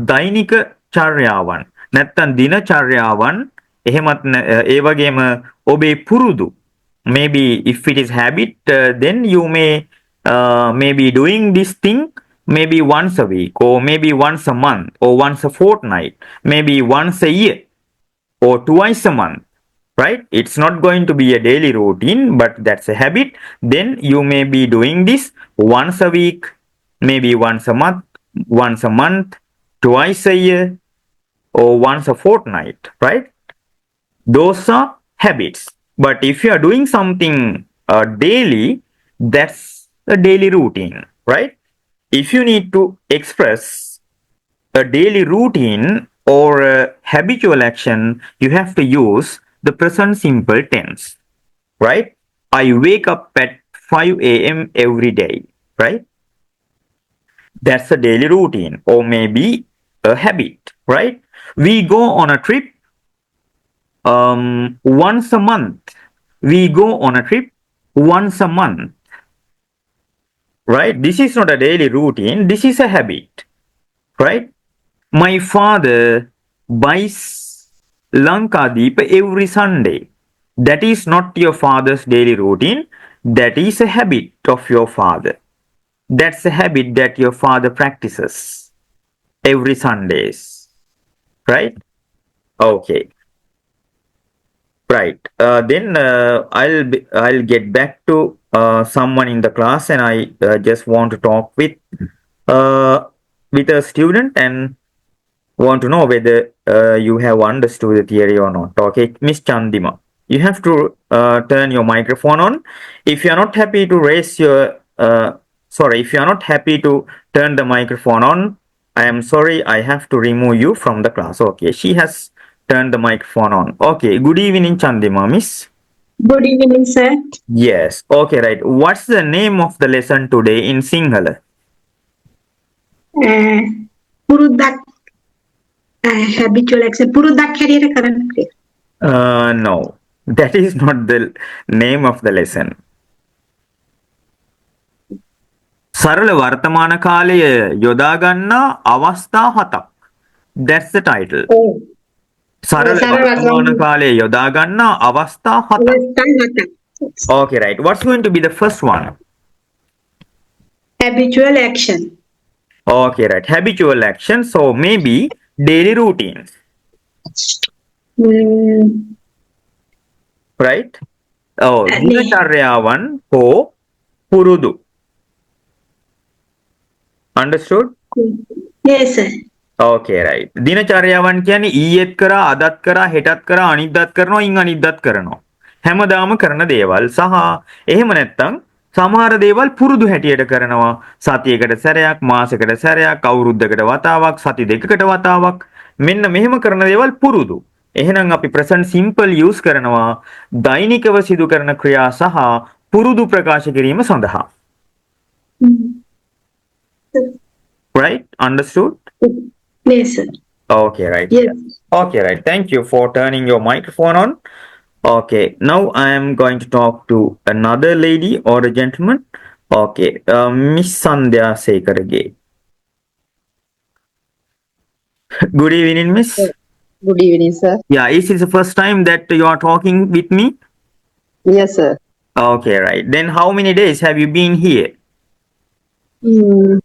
දෛනික චර්යාවන් නැත්තම් දින චර්යාවන් එහෙමත් ඒ වගේම ඔබේ පුරුදු, maybe if it is habit, then you may be doing this thing maybe once a week or maybe once a month or once a fortnight, maybe once a year or twice a month, right? It's not going to be a daily routine, but that's a habit. Then you may be doing this once a week, maybe once a month, twice a year, or once a fortnight, right? Those are habits. But if you are doing something daily, that's a daily routine, right? If you need to express a daily routine or a habitual action, you have to use the present simple tense, right? I wake up at 5 a.m. every day, right? That's a daily routine or maybe a habit, right? We go on a trip once a month. We go on a trip once a month, right? This is not a daily routine. This is a habit, right? My father buys Lanka every Sunday. That is not your father's daily routine. That is a habit of your father. That's a habit that your father practices. every Sundays, right? Okay, right. Then I'll get back to someone in the class, and I just want to talk uh, with a student and want to know whether you have understood the theory or not. Okay, Miss Chandima, you have to turn your microphone on. If you are not happy to raise your, if you are not happy to turn the microphone on, I am sorry, I have to remove you from the class. Okay, she has turned the microphone on. Okay, good evening, Chandima, Miss. Good evening, sir. Yes, okay, right. What's the name of the lesson today in Sinhala? පුරුද්දක් habitual action පුරුද්දක් හැටියට කරන්න. No, that is not the name of the lesson. සරල වර්තමාන කාලය යොදා ගන්නා අවස්ථා 7ක්. That's the title. සරල වර්තමාන කාලය යොදා ගන්නා අවස්ථා 7ක්. Okay, right. What's going to be the first one? Habitual action. Okay, right. Habitual action. So maybe daily routines. Right? Oh, දිනචර්යාවන් හෝ පුරුදු. Understood? Yes, sir. Okay, right. දිනචර්යාවන් කියන්නේ ඊයේත් කරා, අදත් කරා, හෙටත් කරා, අනිද්දාත් කරනවා, ඉන් අනිද්දාත් කරනවා. හැමදාම කරන දේවල් සහ එහෙම නැත්නම් සමහර දේවල් පුරුදු හැටියට කරනවා. සතියකට සැරයක්, මාසෙකට සැරයක්, අවුරුද්දකට වතාවක්, සති දෙකකට වතාවක්. මෙන්න මෙහෙම කරන දේවල් පුරුදු. එහෙනම් අපි present simple use කරනවා දෛනිකව සිදු කරන ක්‍රියා සහ පුරුදු ප්‍රකාශ කිරීම සඳහා. Right? Understood? Yes, sir. Okay, right. Yes. Okay, right. Thank you for turning your microphone on. Okay, now I am going to talk to another lady or a gentleman. Okay, Miss Sandhya Sekarage. Good evening, Miss. Good evening, sir. Yeah, is this the first time that you are talking with me? Yes, sir. Okay, right. Then how many days have you been here? Mm.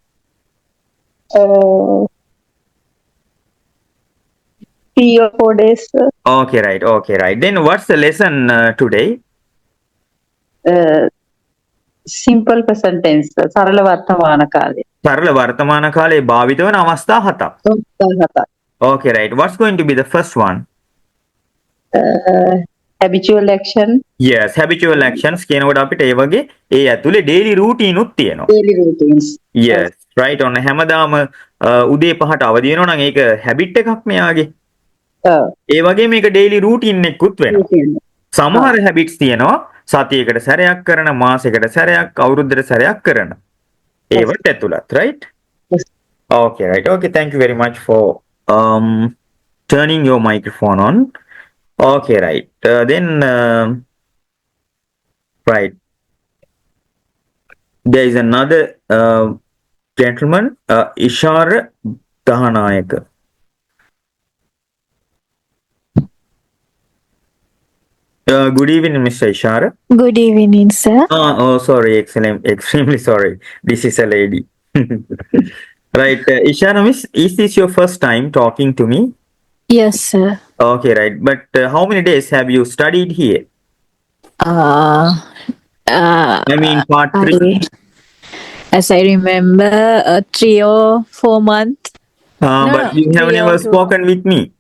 3 or 4 days, sir. Okay, right. Okay, right. Then what's the lesson today? Simple present tense, sir. සරල වර්තමාන කාලය. සරල වර්තමාන කාලයේ භාවිත වන අවස්ථා 7ක්. Okay, right. What's going to be the first one? Habitual action. Yes, habitual actions කියනකොට අපිට ඒ වගේ ඒ ඇතුලේ daily routine උත් තියෙනවා. Daily routines. Yes, right. on හැමදාම උදේ 5ට අවදි වෙනවා නම් ඒක habit එකක් මෙයාගේ. ඒ වගේ මේක daily routine එකකුත් වෙනවා. සමහර habits තියෙනවා සතියකට සැරයක් කරන, මාසයකට සැරයක්, අවුරුද්දකට සැරයක් කරන. ඒවට ඇතුළත්, right? Yes. Okay, right. Okay, thank you very much for turning your microphone on. Okay, right. Then, right. There is another gentleman, Ishara Dahanayaka. Good evening, Mr. Ishara. Good evening, sir. Oh, sorry, extremely sorry. This is a lady. Right, Ishara, Miss, is this your first time talking to me? Yes, sir. Okay, right. But how many days have you studied here? I mean, part 3. As I remember, 3 or 4 months. But you have never spoken with me.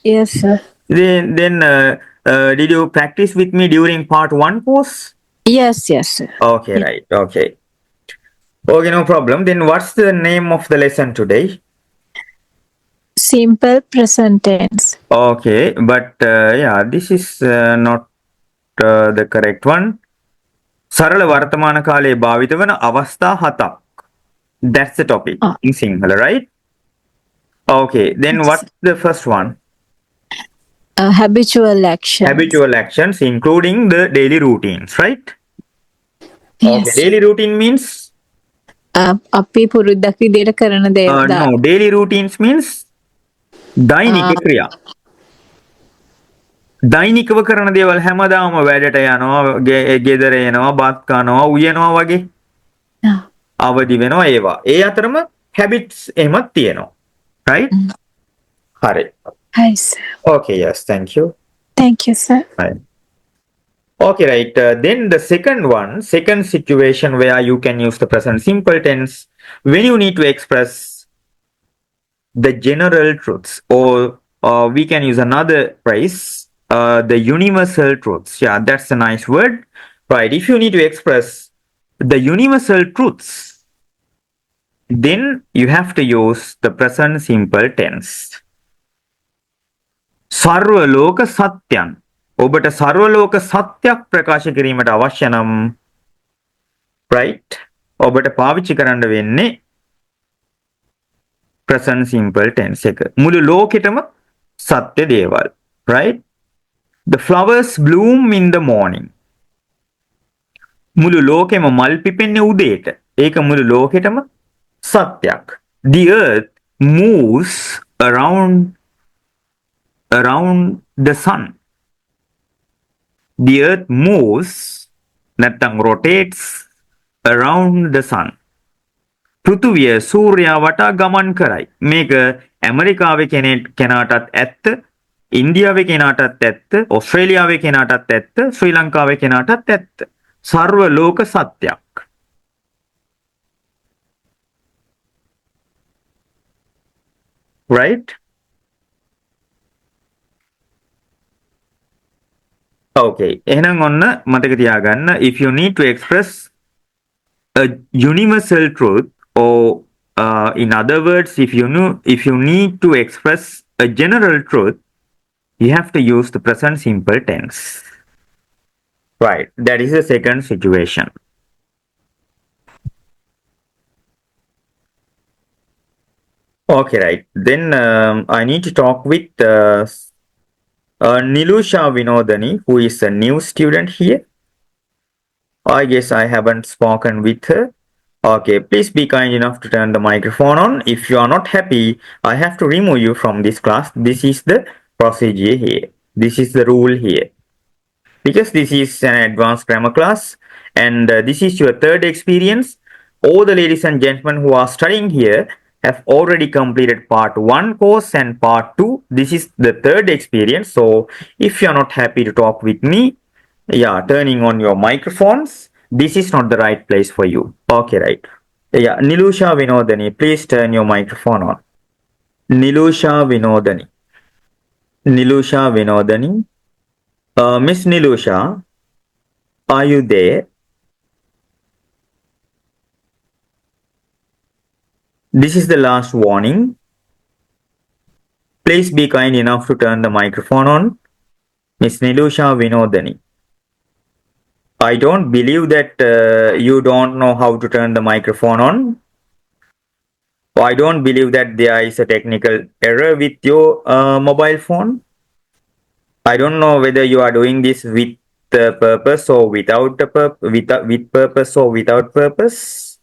Yes, sir. Then did you practice with me during part 1 course? Yes, sir. Okay, right. Okay. Okay, no problem. Then what's the name of the lesson today? Simple present tense. Okay, but yeah, this is not the correct one. සරල වර්තමාන කාලයේ භාවිත වන අවස්ථා 7ක්. That's the topic in Sinhala, right? Okay, then what's the first one? Habitual actions. Habitual actions, including the daily routines, right? Yes. Okay, daily routine means? අපි පුරුද්දක් විදියට කරන දේවල්. No, daily routines means දෛනික ක්‍රියා. දෛනිකව කරන දේවල් හැමදාම වැඩට යනවා, ගෙදර එනවා, බත් කනවා, උයනවා වගේ. අවදි වෙනවා ඒවා. ඒ අතරම habits එහෙමත් තියෙනවා. Right? හරි. Hi, sir. Okay, yes, thank you. Thank you, sir. Right. Okay, right. Then the second situation where you can use the present simple tense when you need to express the general truths, or we can use another phrase, the universal truths. Yeah, that's a nice word. Right. If you need to express the universal truths, then you have to use the present simple tense. සර්වලෝක සත්‍යයන්. ඔබට සර්වලෝක සත්‍යයක් ප්‍රකාශ කිරීමට අවශ්‍ය නම් right ඔබට පාවිච්චි කරන්න වෙන්නේ present simple tense එක. මුළු ලෝකෙටම සත්‍ය දේවල්. Right? The flowers bloom in the morning. මුළු ලෝකෙම මල් පිපෙන්නේ උදේට. ඒක මුළු ලෝකෙටම සත්‍යයක්. The earth moves around the sun. The earth moves, නැත්නම් rotates around the sun. පෘථුවිය සූර්යයා වටා ගමන් කරයි. මේක ඇමරිකාවේ කෙනාටත් ඇත්ත, ඉන්දියාවේ කෙනාටත් ඇත්ත, ඕස්ට්‍රේලියාවේ කෙනාටත් ඇත්ත, ශ්‍රී ලංකාවේ කෙනාටත් ඇත්ත. සර්ව ලෝක සත්‍යයක්. Right? Okay. එහෙනම් ඔන්න මතක තියාගන්න, if you need to express a universal truth, or in other words, if you need to express a general truth, you have to use the present simple tense. Right. That is the second situation. Okay, right. Then I need to talk with Nilusha Vinodani, who is a new student here. I guess I haven't spoken with her. Okay, please be kind enough to turn the microphone on. If you are not happy, I have to remove you from this class. This is the procedure here. This is the rule here. Because this is an advanced grammar class and this is your third experience. All the ladies and gentlemen who are studying here have already completed part 1 course and part 2. This is the third experience. So if you are not happy to talk with me, yeah, turning on your microphones, this is not the right place for you. Okay, right. Yeah, Nilusha Vinodani, please turn your microphone on. Nilusha Vinodani. Nilusha Vinodani. Miss Nilusha, are you there? This is the last warning. Please be kind enough to turn the microphone on. Miss Nilusha Vinodani. I don't believe that you don't know how to turn the microphone on. I don't believe that there is a technical error with your mobile phone. I don't know whether you are doing this with purpose or without with purpose or without purpose.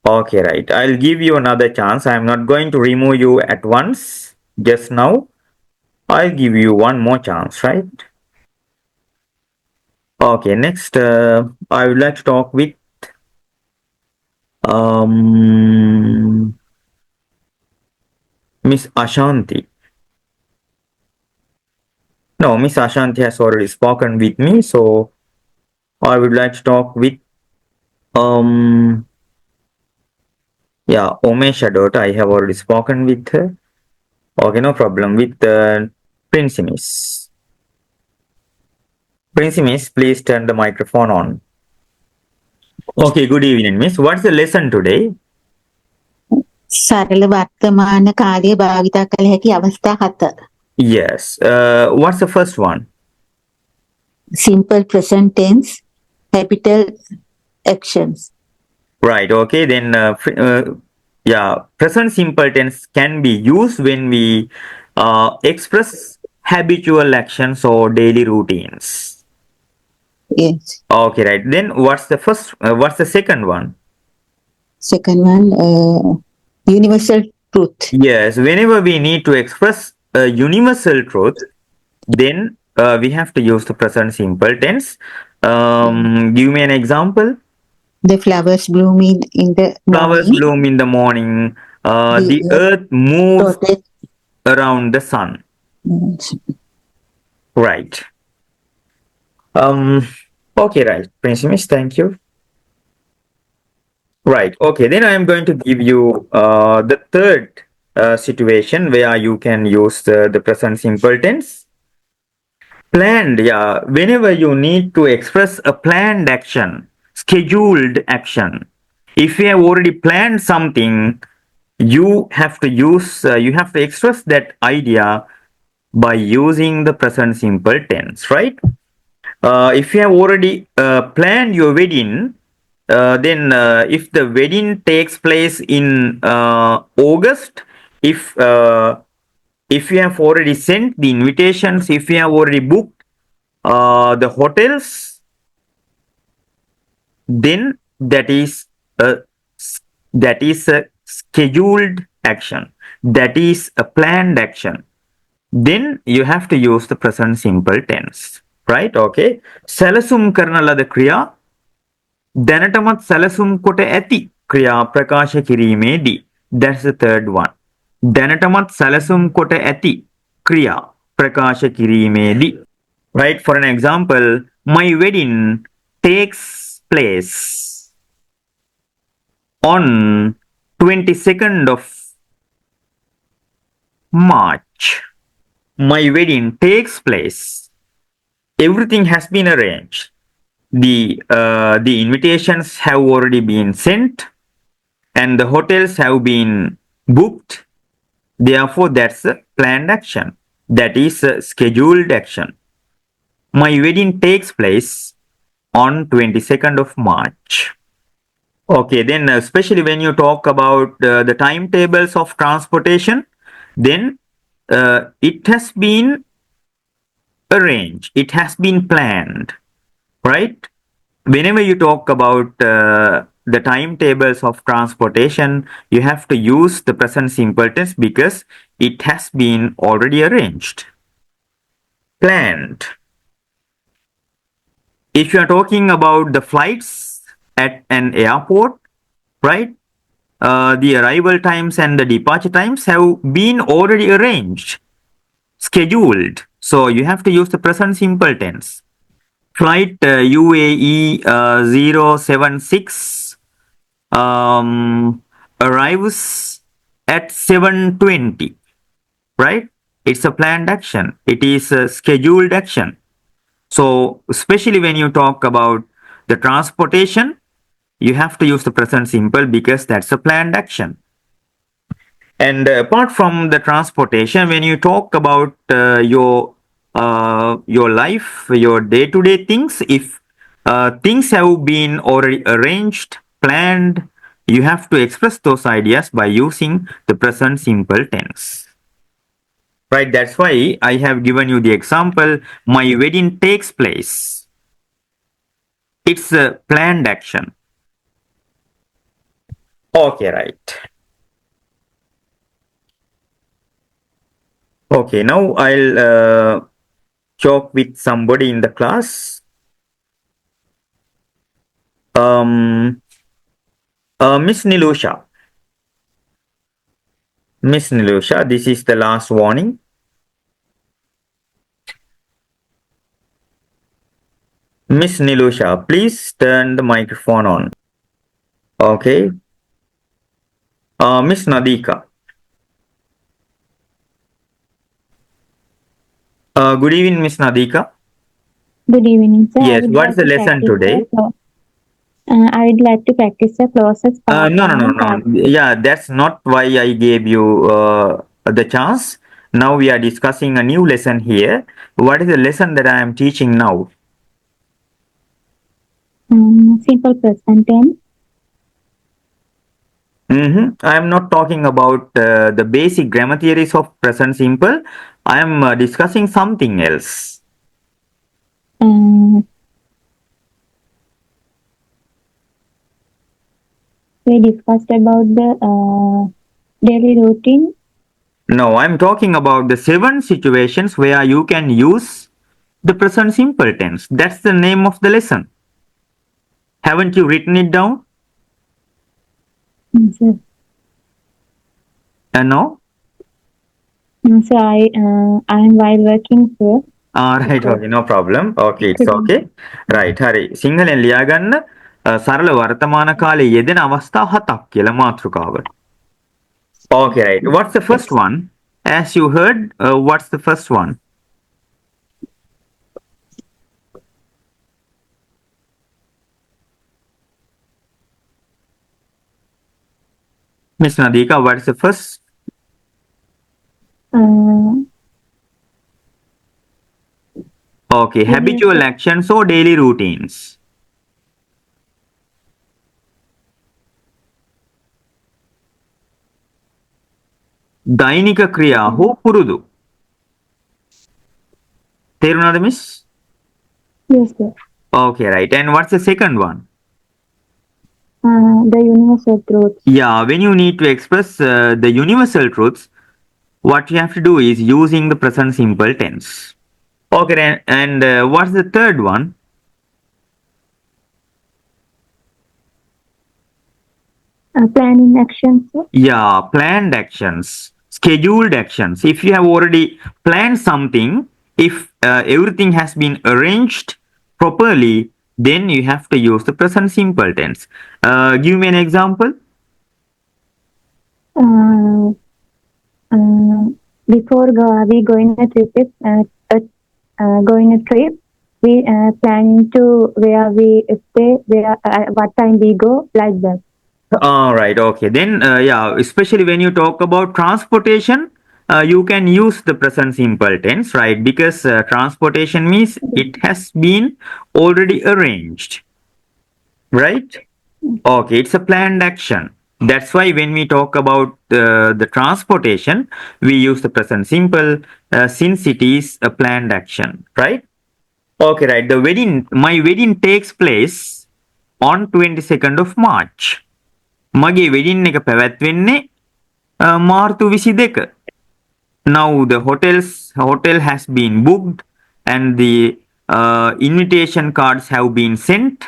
Okay, right. I'll give you another chance. I'm not going to remove you at once. Just now. I'll give you one more chance, right? Okay, next, I would like to talk with Miss Ashanti. No, Miss Ashanti has already spoken with me, so I would like to talk with Omesha daughter. I have already spoken with her. Okay, no problem. With Princimis. Princimis, please turn the microphone on. Okay, good evening, Miss. What's the lesson today? සරල වර්තමාන කාලය භාවිතා කළ හැකි අවස්ථා 7. Yes. What's the first one? Simple present tense, capital actions. Right. Okay. Then, present simple tense can be used when we express habitual actions or daily routines. Yes. Okay. Right. Then, what's the second one? Second one, universal truth. Yes. Whenever we need to express a universal truth, then we have to use the present simple tense. Give me an example. The flowers bloom in the Flowers morning. bloom in the morning. The The earth moves rotates. around the sun. Right. Okay, right. Prince, thank you. Right. Okay. Then I am going to give you the third situation where you can use the present simple tense. Planned, yeah. Whenever you need to express a planned action, scheduled action. If you have already planned something, you have to you have to express that idea by using the present simple tense, right? If you have already planned your wedding, then if the wedding takes place in August, if if you have already sent the invitations, if you have already booked the hotels, then a that is a scheduled action. That is a planned action. Then you have to use the present simple tense, right? Okay. Salasum කරන ලද ක්‍රියා දැනටමත් සැලසුම් කොට ඇති ක්‍රියා ප්‍රකාශ කිරීමේදී. That's the third one. දැනටමත් සැලසුම් කොට ඇති ක්‍රියා ප්‍රකාශ කිරීමේදී. Right? For an example, my wedding takes place on 22nd of March. My wedding takes place. Everything has been arranged. The invitations have already been sent and the hotels have been booked. Therefore, that's a planned action. That is a scheduled action. My wedding takes place on 22nd of March. Okay, then especially when you talk about the timetables of transportation, then it has been arranged, it has been planned, right? Whenever you talk about the timetables of transportation, you have to use the present simple tense because it has been already arranged, planned. If you are talking about the flights at an airport, right? The arrival times and the departure times have been already arranged, scheduled. So you have to use the present simple tense. Flight UAE 076 arrives at 7:20, right? It's a planned action. It is a scheduled action. So especially when you talk about the transportation, you have to use the present simple because that's a planned action. And apart from the transportation, when you talk about your life, your day-to-day things, if things have been already arranged, planned, you have to express those ideas by using the present simple tense. Right, that's why I have given you the example, my wedding takes place. It's a planned action. Okay, right. Okay, now I'll talk with somebody in the class. Miss Nilusha. Miss Nilusha, this is the last warning. Miss Nilusha, please turn the microphone on. Okay. Miss Nadika. Good evening, Miss Nadika. Good evening, sir. Yes, what is the lesson today? I would like to practice the clauses. No. Yeah, that's not why I gave you the chance. Now we are discussing a new lesson here. What is the lesson that I am teaching now? Simple present tense. I am not talking about the basic grammar theories of present simple. I am discussing something else. We discussed about the daily routine. No, I'm talking about the 7 situations where you can use the present simple tense. That's the name of the lesson. Haven't you written it down? Sir. No? So I'm while working, sir. Right, okay, no problem. Okay, it's Couldn't. okay. Right, හරි. සිංහලෙන් ලියාගන්න සරල වර්තමාන කාලයේ යෙදෙන අවස්ථා 7ක් කියලා මාතෘකාවට. Okay, right. What's the first one? As you heard, what's the first one? Miss Nadika, what's the first? Okay, habitual actions or daily routines. දෛනික ක්‍රියා හෝ පුරුදු. තේරුණාද miss? Yes, sir. Okay, right. And what's the second one? The universal truth. Yeah, when you need to express the universal truths, what you have to do is using the present simple tense. Okay, and what's the third one? Planning actions, sir. Yeah, planned actions, scheduled actions. If you have already planned something, if everything has been arranged properly, then you have to use the present simple tense. Give me an example. Before we going a trip, we planning to where we stay, where what time we go, like that. All right, okay. Then, yeah, especially when you talk about transportation, you can use the present simple tense, right? Because transportation means it has been already arranged, right? Okay, it's a planned action. That's why when we talk about the transportation, we use the present simple since it is a planned action, right? Okay, right. My wedding takes place on 22nd of March. මගේ wedding එක පැවැත්වෙන්නේ මාර්තු 22. Now the hotel has been booked and the invitation cards have been sent.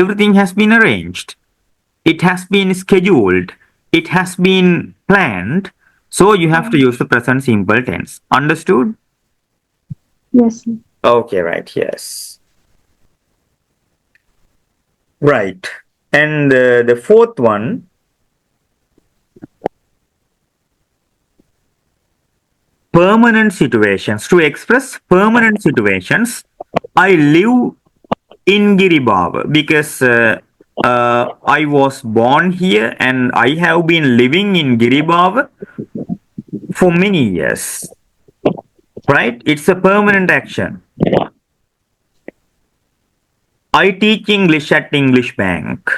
Everything has been arranged. It has been scheduled. It has been planned. So you have to use the present simple tense. Understood? Yes, sir. Okay, right. Yes. Right. And the fourth one, permanent situations. To express permanent situations, I live in Giribawa because I was born here and I have been living in Giribawa for many years. Right? It's a permanent action. I teach English at English Bank.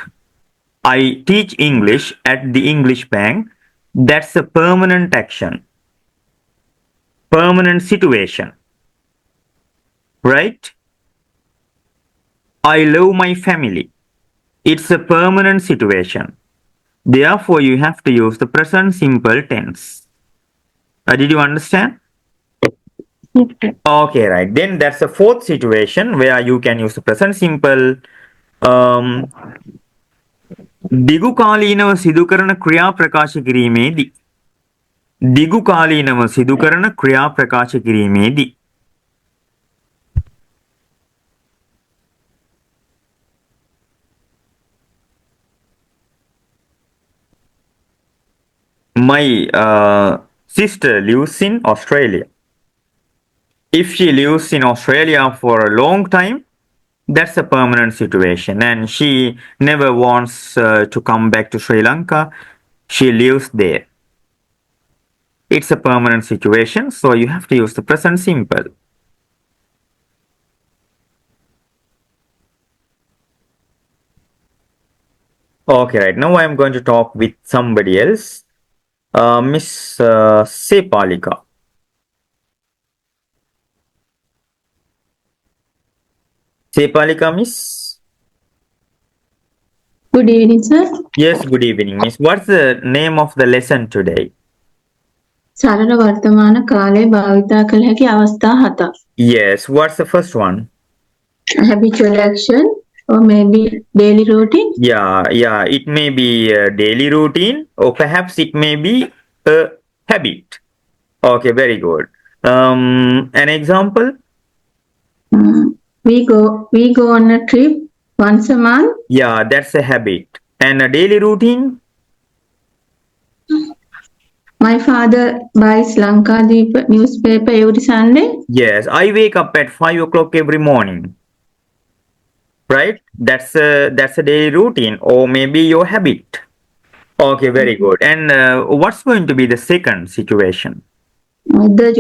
I teach English at the English Bank. That's a permanent action. Permanent situation. Right? I love my family. It's a permanent situation. Therefore, you have to use the present simple tense. Did you understand? Yes, sir. Okay, right. Then that's the fourth situation where you can use the present simple. දිගු කාලීනව සිදු කරන ක්‍රියා ප්‍රකාශ කිරීමේදී දිගු කාලීනව සිදු කරන ක්‍රියා ප්‍රකාශ කිරීමේදී My sister lives in Australia. If she lives in Australia for a long time, that's a permanent situation and she never wants to come back to Sri Lanka. She lives there. It's a permanent situation, so you have to use the present simple. Okay, right. Now I'm going to talk with somebody else. Miss Sepalika. Sepalika, miss? Good evening, sir. Yes, good evening, miss. What's the name of the lesson today? සරල වර්තමාන කාලය භාවිතා කළ හැකි අවස්ථා 7ක්. Yes, what's the first one? Habitual action, or maybe daily routine. Yeah, it may be a daily routine or perhaps it may be a habit. Okay, very good. An example? We go on a trip once a month. Yeah, that's a habit. And a daily routine? My father buys Lanka newspaper every Sunday. Yes, I wake up at 5 o'clock every morning. Right? That's a daily routine or maybe your habit. Okay, very good. And what's going to be the second situation? The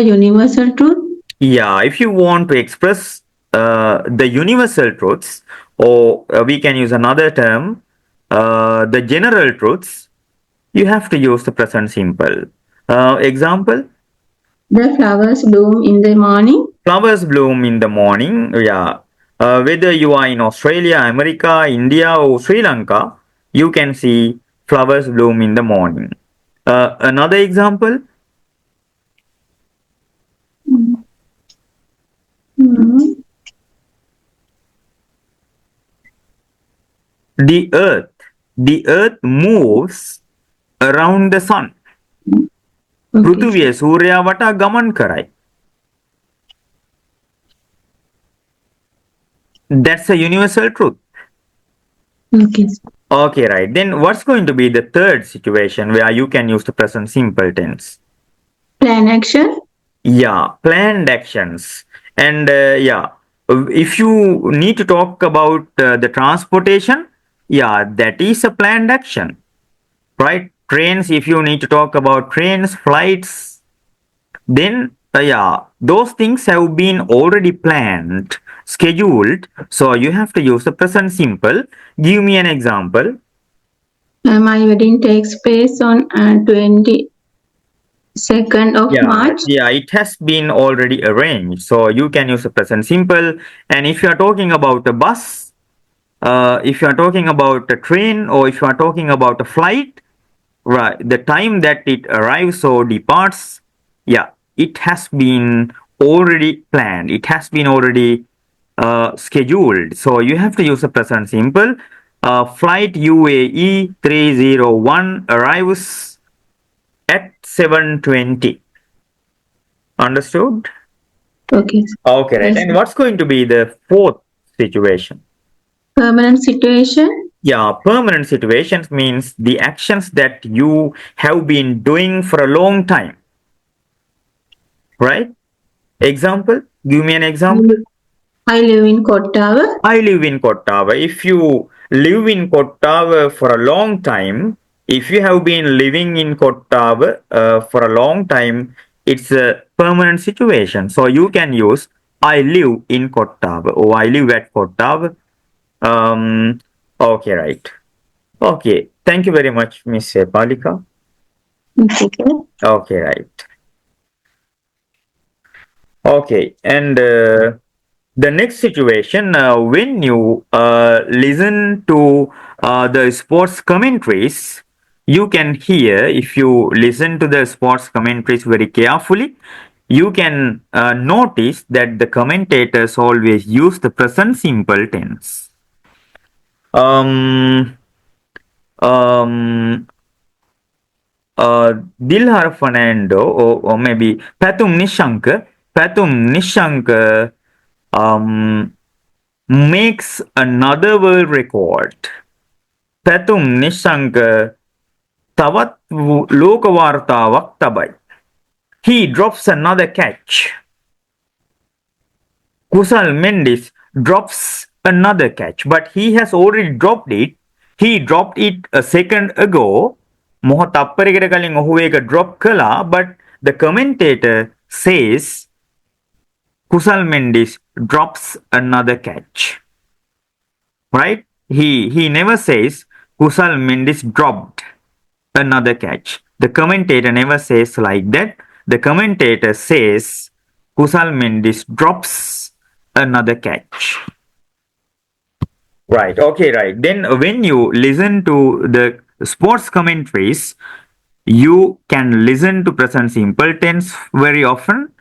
universal truth. Yeah, if you want to express the universal truths, or we can use another term, the general truths, you have to use the present simple. Example? The flowers bloom in the morning. Flowers bloom in the morning. Yeah. Whether you are in Australia, America, India, or Sri Lanka, you can see flowers bloom in the morning. Another example? Mm. The earth moves around the sun. පෘථිවිය සූර්යයා වටා ගමන් කරයි. That's a universal truth. Okay. Okay, right. Then what's going to be the third situation where you can use the present simple tense? Plan action. Yeah, planned actions. And yeah, if you need to talk about the transportation, yeah, that is a planned action, right? Trains, if you need to talk about trains, flights, then yeah, those things have been already planned, scheduled. So you have to use the present simple. Give me an example. My wedding takes place on 22nd of March. Yeah, it has been already arranged. So you can use the present simple. And if you are talking about a bus, if you are talking about a train, or if you are talking about a flight, right, the time that it arrives or departs, yeah, it has been already planned. It has been already scheduled. So you have to use the present simple. Flight UAE 301 arrives at 7:20. Understood? Okay. Okay, right. Yes. And what's going to be the fourth situation? Permanent situation. Yeah, permanent situations means the actions that you have been doing for a long time. Right? Example? Give me an example. I live in Kottawa. I live in Kottawa. If you live in Kottawa for a long time, if you have been living in Kottawa for a long time, it's a permanent situation. So you can use I live in Kottawa or I live at Kottawa. Okay, right. Okay. Thank you very much, Miss Palika. Okay. Okay, right. Okay, and the next situation, when you listen to the sports commentaries, you can hear, if you listen to the sports commentaries very carefully, you can notice that the commentators always use the present simple tense. Um, um, Dilhar Fernando, or maybe Patum Nishanka makes another world record. Patum Nishanka තවත් ලෝකවාර්තාවක් තබයි. He drops another catch. Kusal Mendis drops another catch, but he has already dropped it. He dropped it a second ago. මොහොත අප්පරයකට කලින් ඔහු ඒක drop කළා, but the commentator says Kusal Mendis drops another catch. Right? He never says Kusal Mendis dropped another catch. The commentator never says like that. The commentator says Kusal Mendis drops another catch. Right. Okay, right. Then when you listen to the sports commentaries, you can listen to present simple tense very often.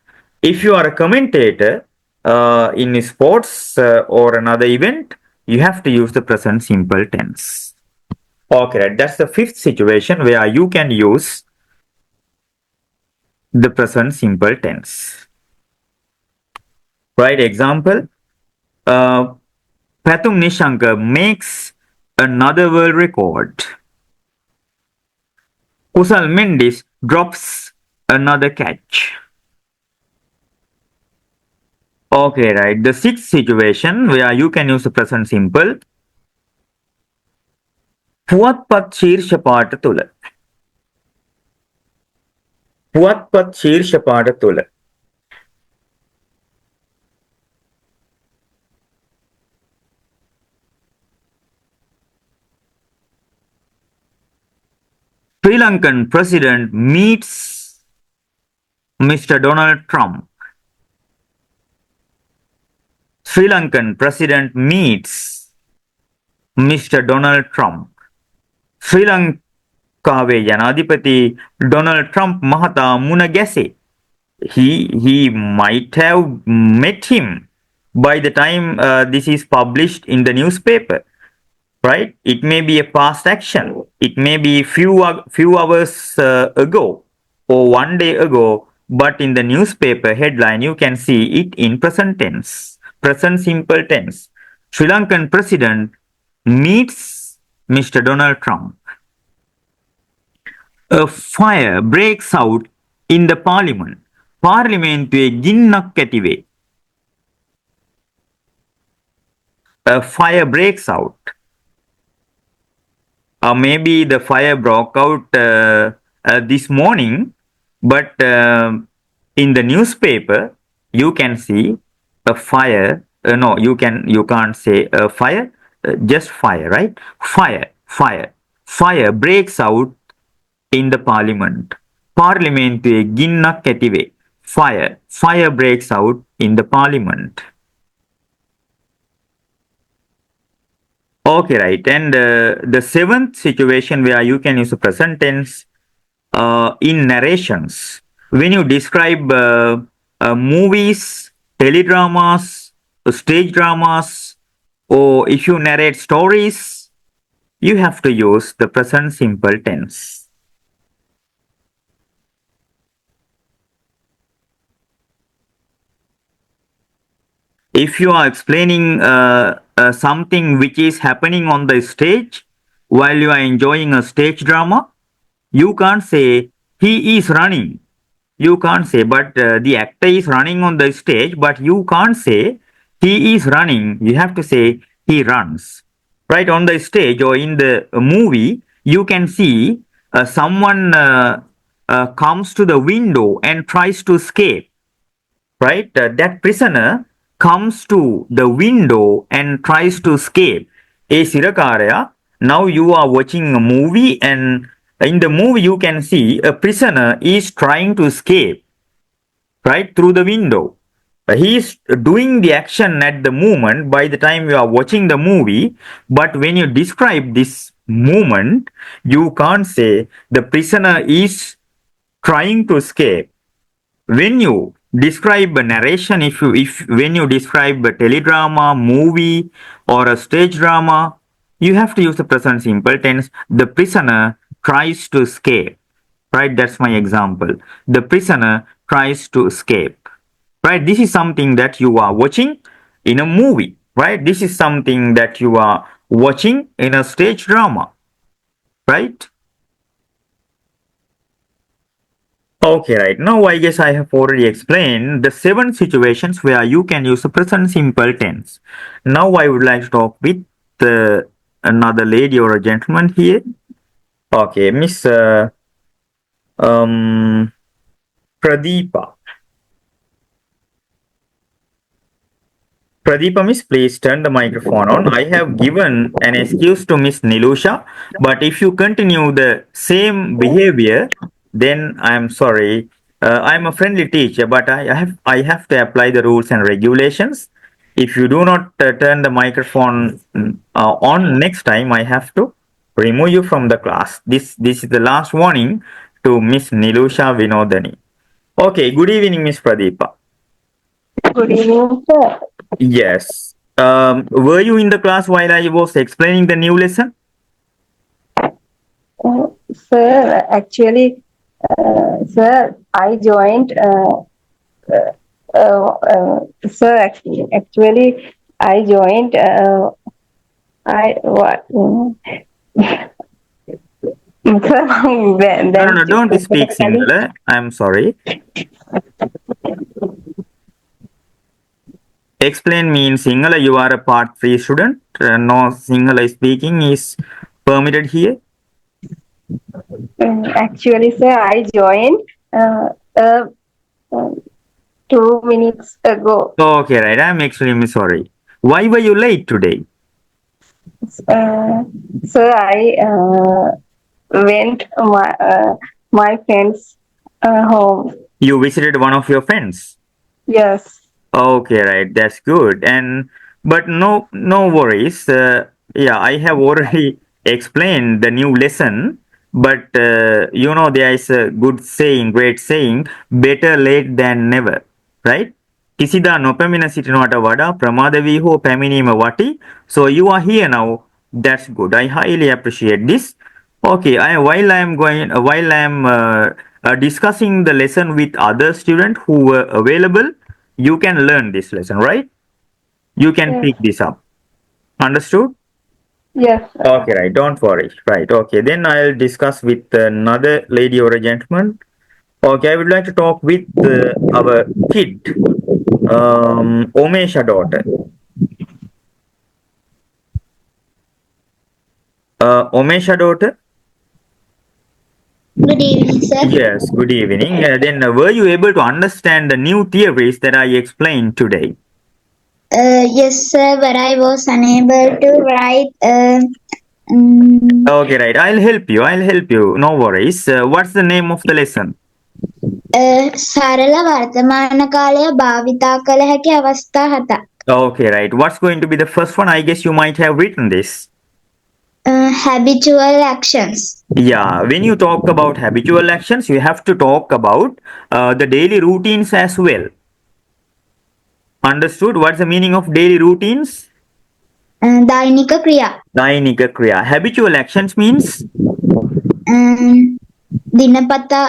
If you are a commentator, in sports or another event, you have to use the present simple tense. Okay, right. That's the fifth situation where you can use the present simple tense. Right, example, Pathum Nishankar makes another world record. Kusal Mendis drops another catch. Okay, right. The sixth situation where you can use the present simple. පුවත්පත් ශීර්ෂ පාඨ තුල. පුවත්පත් ශීර්ෂ පාඨ තුල. Sri Lankan president meets Mr. Donald Trump. Sri Lankan president meets Mr. Donald Trump. ශ්‍රී ලංකාවේ ජනාධිපති Donald Trump මහතා මුණ ගැසේ. He might have met him by the time this is published in the newspaper. Right? It may be a past action. It may be few hours ago or one day ago, but in the newspaper headline you can see it in present tense, present simple tense. Sri Lankan president meets Mr. Donald Trump. A fire breaks out in the parliament. පාර්ලිමේන්තුවේ ගින්නක් ඇති වේ. A fire breaks out. Maybe the fire broke out this morning, but in the newspaper you can see a fire. No, you can't say a fire, just fire, right? Fire breaks out in the parliament. පාර්ලිමේන්තුවේ ගින්නක් ඇති වේ. Fire breaks out in the parliament. Okay, right. And the seventh situation where you can use the present tense in narrations. When you describe movies, teledramas, stage dramas, or if you narrate stories, you have to use the present simple tense. If you are explaining something which is happening on the stage while you are enjoying a stage drama, you can't say he is running. You can't say, but the actor is running on the stage, but you can't say he is running. You have to say he runs. Right, on the stage or in the movie, you can see someone comes to the window and tries to escape. Right, that prisoner comes to the window and tries to escape. A Sirakarya, now you are watching a movie, and in the movie you can see a prisoner is trying to escape, right, through the window. He is doing the action at the moment by the time you are watching the movie, but when you describe this moment, you can't say the prisoner is trying to escape. When you describe a narration, when you describe a teledrama, movie, or a stage drama, you have to use the present simple tense. The prisoner tries to escape. Right, that's my example. The prisoner tries to escape. Right, this is something that you are watching in a movie. Right, this is something that you are watching in a stage drama. Right. Okay, right. Now I guess I have already explained the 7 situations where you can use the present simple tense. Now I would like to talk with another lady or a gentleman here. Okay, Miss Pradeepa. Pradeepa, Miss, please turn the microphone on. I have given an excuse to Miss Nilusha, but if you continue the same behavior, then I'm sorry. I'm a friendly teacher, but I have to apply the rules and regulations. If you do not turn the microphone on next time, I have to remove you from the class. This is the last warning to Miss Nilusha Vinodani. Okay, good evening, Miss Pradeepa. Good evening, sir. Yes. Were you in the class while I was explaining the new lesson? Sir, actually, sir, I joined. Sir, actually, I joined. I what? Sir, No, don't speak Sinhala. I'm sorry. Explain me in Sinhala. You are a part 3 student. No Sinhala speaking is permitted here. Actually, sir, I joined uh, uh, 2 minutes ago. Okay, right. I'm extremely sorry. Why were you late today? Sir, I went my friend's home. You visited one of your friends. Yes. Okay, right. That's good. And but no worries. Yeah, I have already explained the new lesson. But there is a good saying, great saying, better late than never. Right? කිසිදා නොපැමිණ සිටිනවට වඩා ප්‍රමාද වී හෝ පැමිණීම වටි. So you are here now. That's good. I highly appreciate this. Okay, while I am discussing the lesson with other students who were available, you can learn this lesson, right? You can Yes. pick this up. Understood? Yes. Okay, right. Don't worry. Right. Okay. Then I'll discuss with another lady or a gentleman. Okay, I would like to talk with our kid, Omesha daughter. Omesha daughter. Good evening, sir. Yes. Good evening. Then were you able to understand the new theories that I explained today? Yes, sir, but I was unable to write. Okay, right. I'll help you. No worries. What's the name of the lesson? සරල වර්තමාන කාලය භාවිතා කළ හැකි අවස්ථා 7ක්. Okay, right. What's going to be the first one? I guess you might have written this. Habitual actions. Yeah, when you talk about habitual actions, you have to talk about the daily routines as well. Understood? What's the meaning of daily routines? දෛනික ක්‍රියා. Dainika kriya. Habitual actions means? දිනපතා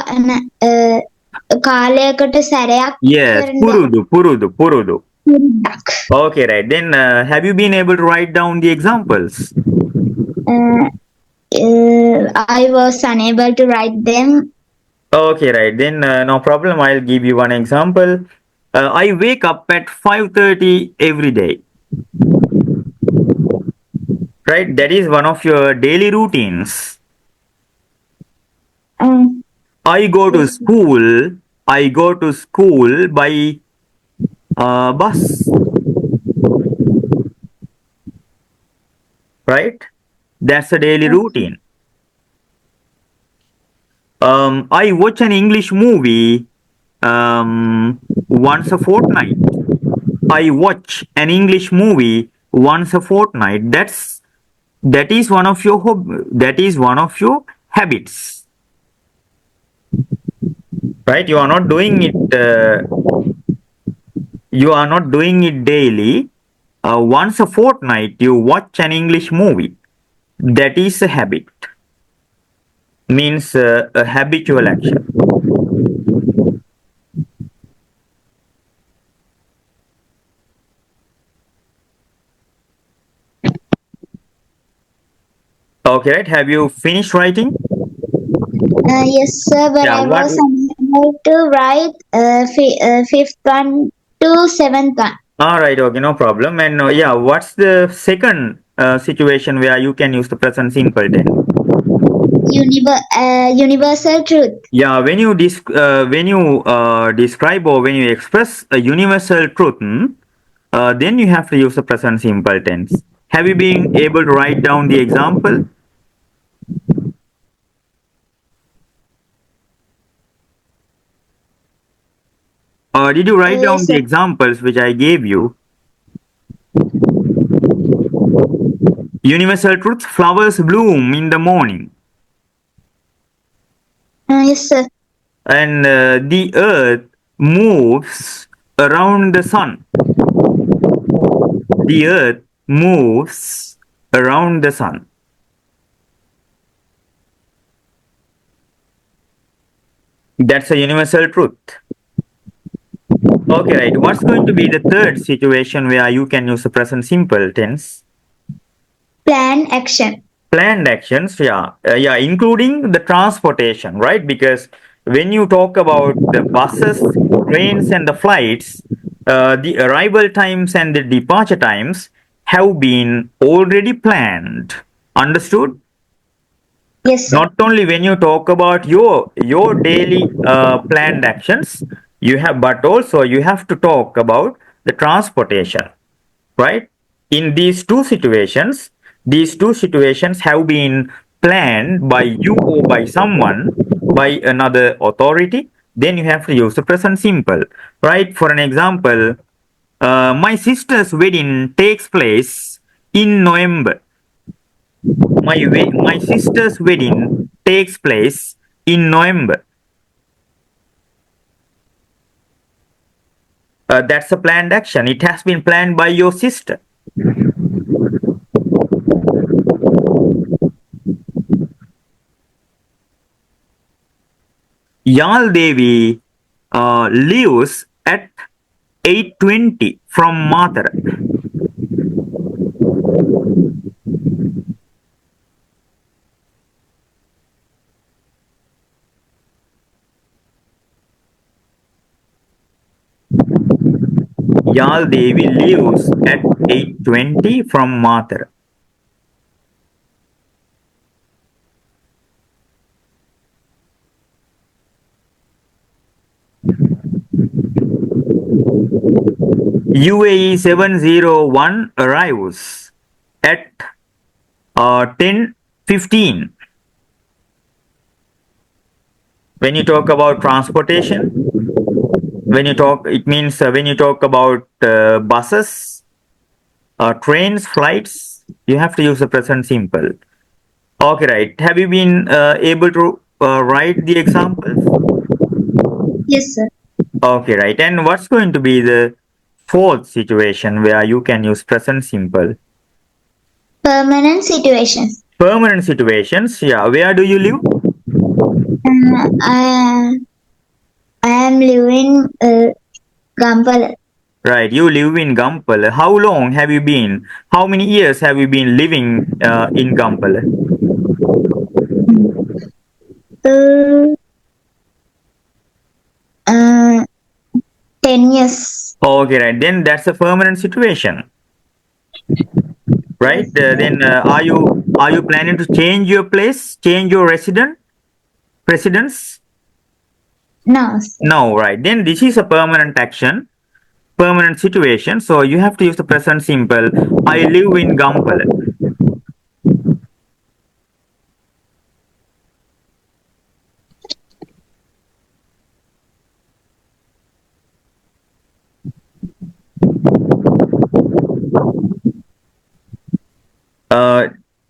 කාලයකට සැරයක් Yes, purudu. පුරුද්දක්. Okay, right. Then have you been able to write down the examples? I was unable to write them. Okay, right. Then no problem. I'll give you one example. I wake up at 5:30 every day. Right? That is one of your daily routines. I go to school. By bus. Right? That's a daily routine. I watch an English movie once a fortnight. I watch an English movie once a fortnight. That is one of your habits. Right? You are not doing it daily. Once a fortnight you watch an English movie. That is a habit. Means a habitual action. Okay, right? Have you finished writing? Yes, sir, but Yeah, I was unable to write fifth one to seventh one. All right, okay, no problem. And what's the second situation where you can use the present simple tense? Universal truth. Yeah, when you describe or when you express a universal truth, then you have to use the present simple tense. Have you been able to write down the example? Did you write down Yes, the sir. examples which I gave you? Universal truth: flowers bloom in the morning. Yes, sir. And the earth moves around the sun. The earth moves around the sun. That's a universal truth. Okay, right. What's going to be the third situation where you can use the present simple tense? Planned action. Planned actions, yeah. Yeah, including the transportation, right? Because when you talk about the buses, trains, and the flights, the arrival times and the departure times have been already planned. Understood? Yes, sir. Not only when you talk about your daily planned actions, you have, but also you have to talk about the transportation, right? In these two situations have been planned by you or by someone, by another authority. Then you have to use the present simple, right? For an example, my sister's wedding takes place in November. My sister's wedding takes place in November. That's a planned action. It has been planned by your sister. Yal Devi lives at 8:20 from Mathura. Yal Devi lives at 8:20 from Mathura. UAE 701 arrives at 10:15. When you talk about transportation, it means when you talk about buses, trains, flights, you have to use the present simple. Okay, right. Have you been able to write the examples? Yes, sir. Okay, right. And what's going to be the fourth situation where you can use present simple? Permanent situations. Permanent situations, yeah. Where do you live? I am living Gampala. Right, you live in Gampala. How long have you been? How many years have you been living in Gampala? Uh, 10 years. Okay, right. Then that's a permanent situation, right? Then are you planning to change your place, change your residence? No. No, right. Then this is a permanent action, permanent situation. So you have to use the present simple. I live in Gampala.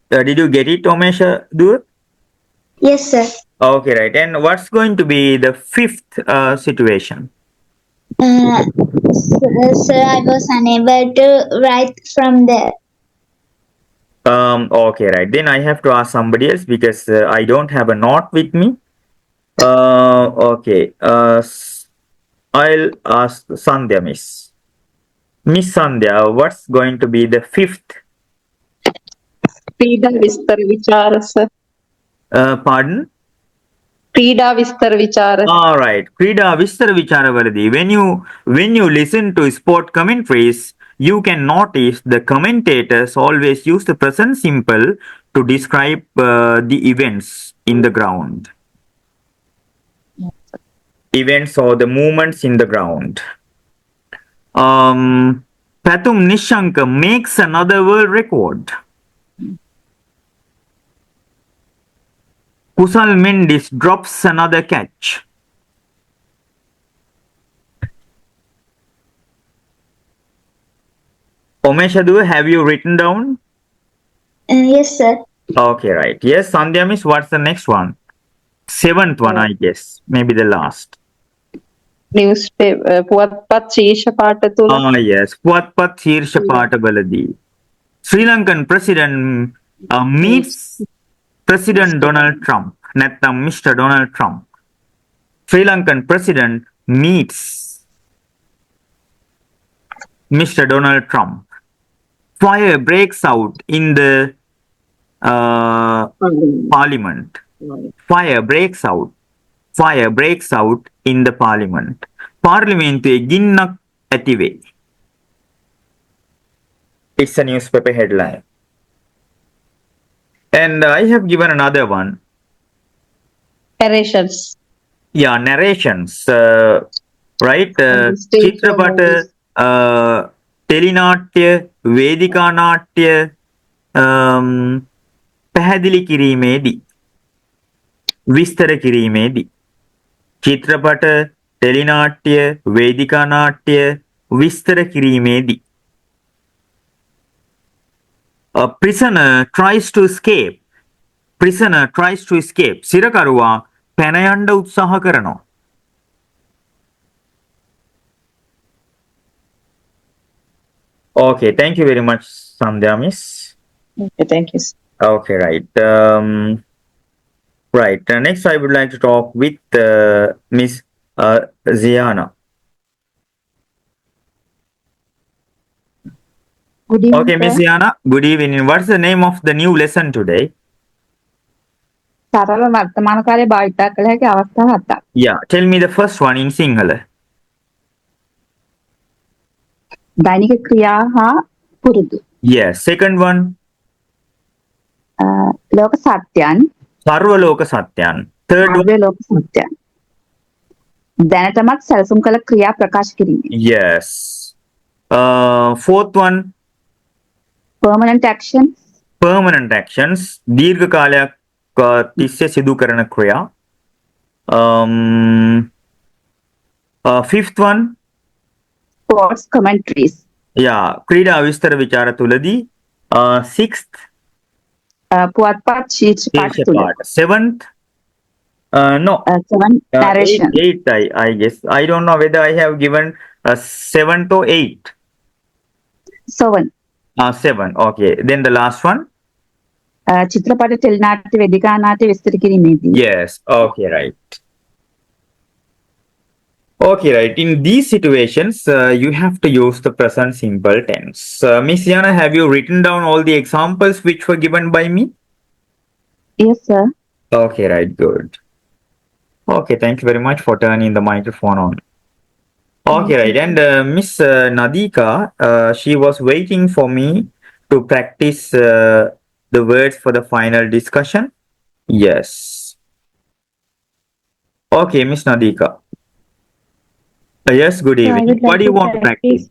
Did you get it, Omesha? Do? Yes, sir. Okay, right. And what's going to be the fifth situation? Sir, I was unable to write from there. Okay, right. Then I have to ask somebody else because I don't have a note with me. Okay. I'll ask Sandhya, Miss. Miss Sandhya, what's going to be the fifth? क्रीडा विस्तर विचार sir Pardon? क्रीडा विस्तर विचार All right. Krida Vistar Vicharavaradi. When you listen to sport commentaries, you can notice the commentators always use the present simple to describe the events in the ground. Events or the movements in the ground. Patum Nishanka makes another world record. Kusal Mendis drops another catch. Omeshadu, have you written down? Yes, sir. Okay, right. Yes, Sandhya Miss, what's the next one? Seventh one, I guess. Maybe the last. newspaper පුවත්පත් ශීර්ෂ පාඨ තුල Yes. පුවත්පත් ශීර්ෂ පාඨවලදී Sri Lankan president meets President Donald Trump. නැත්නම් Mr. Donald Trump. Sri Lankan president meets Mr. Donald Trump. Fire breaks out in the parliament. Fire breaks out. Fire breaks out in the parliament. පාර්ලිමේන්තුවේ ගින්නක් ඇතිවේ. It's a newspaper headline. And I have given another one. narrations Yeah, narrations. Right? stage චිත්‍රපට, ටෙලිනාට්‍ය, වේදිකා නාට්‍ය පැහැදිලි කිරීමේදී, විස්තර කිරීමේදී. චිත්‍රපට, ටෙලිනාට්‍ය, වේදිකා නාට්‍ය විස්තර කිරීමේදී. A prisoner tries to escape. Prisoner tries to escape. සිරකරුවා පැන යන්න උත්සාහ කරනවා. Okay, thank you very much, Sandhya Miss. okay, thank you Okay, right. Right. Next, I would like to talk with Miss Ziana. Good evening, Okay, Miss sir. Ziana. Good evening. What's the name of the new lesson today? සරල වර්තමාන කාලයේ භාවිත කළ හැකි අවස්ථා හතක් Yeah. Tell me the first one in Sinhala. දෛනික ක්‍රියා හා පුරුදු Yes. Second one. ලෝක සත්‍යයන් Sarvaloka Satyan. Third one. ආර්ය ලෝක සත්‍යයන් දැනටමත් සැලසුම් කළ ක්‍රියා ප්‍රකාශ කිරීම Yes. Fourth one. permanent action Permanent actions. දීර්ඝ කාලයක් තිස්සේ සිදු කරන ක්‍රියා. Fifth one. sports commentaries Yeah. ක්‍රීඩා විස්තර විචාර තුලදී. Sixth. පුවත්පත් ශීර්ෂ පාඨ තුල part. Seventh. No. seven narration Eighth, I guess. I don't know whether I have given seventh or eighth. seven Seven. Okay. Then the last one. චිත්‍රපට ටෙලිනාට්‍ය වේදිකා නාට්‍ය විස්තර කිරීමේදී Yes. Okay. Right. Okay. Right. In these situations, you have to use the present simple tense. Miss Yana, have you written down all the examples which were given by me? yes sir Okay. Right. Good. Okay. Thank you very much for turning the microphone on. Okay, right. And Miss Nadika, she was waiting for me to practice the words for the final discussion. Yes. Okay, Miss Nadika. Yes, good So I evening. would What like do you to want to practice?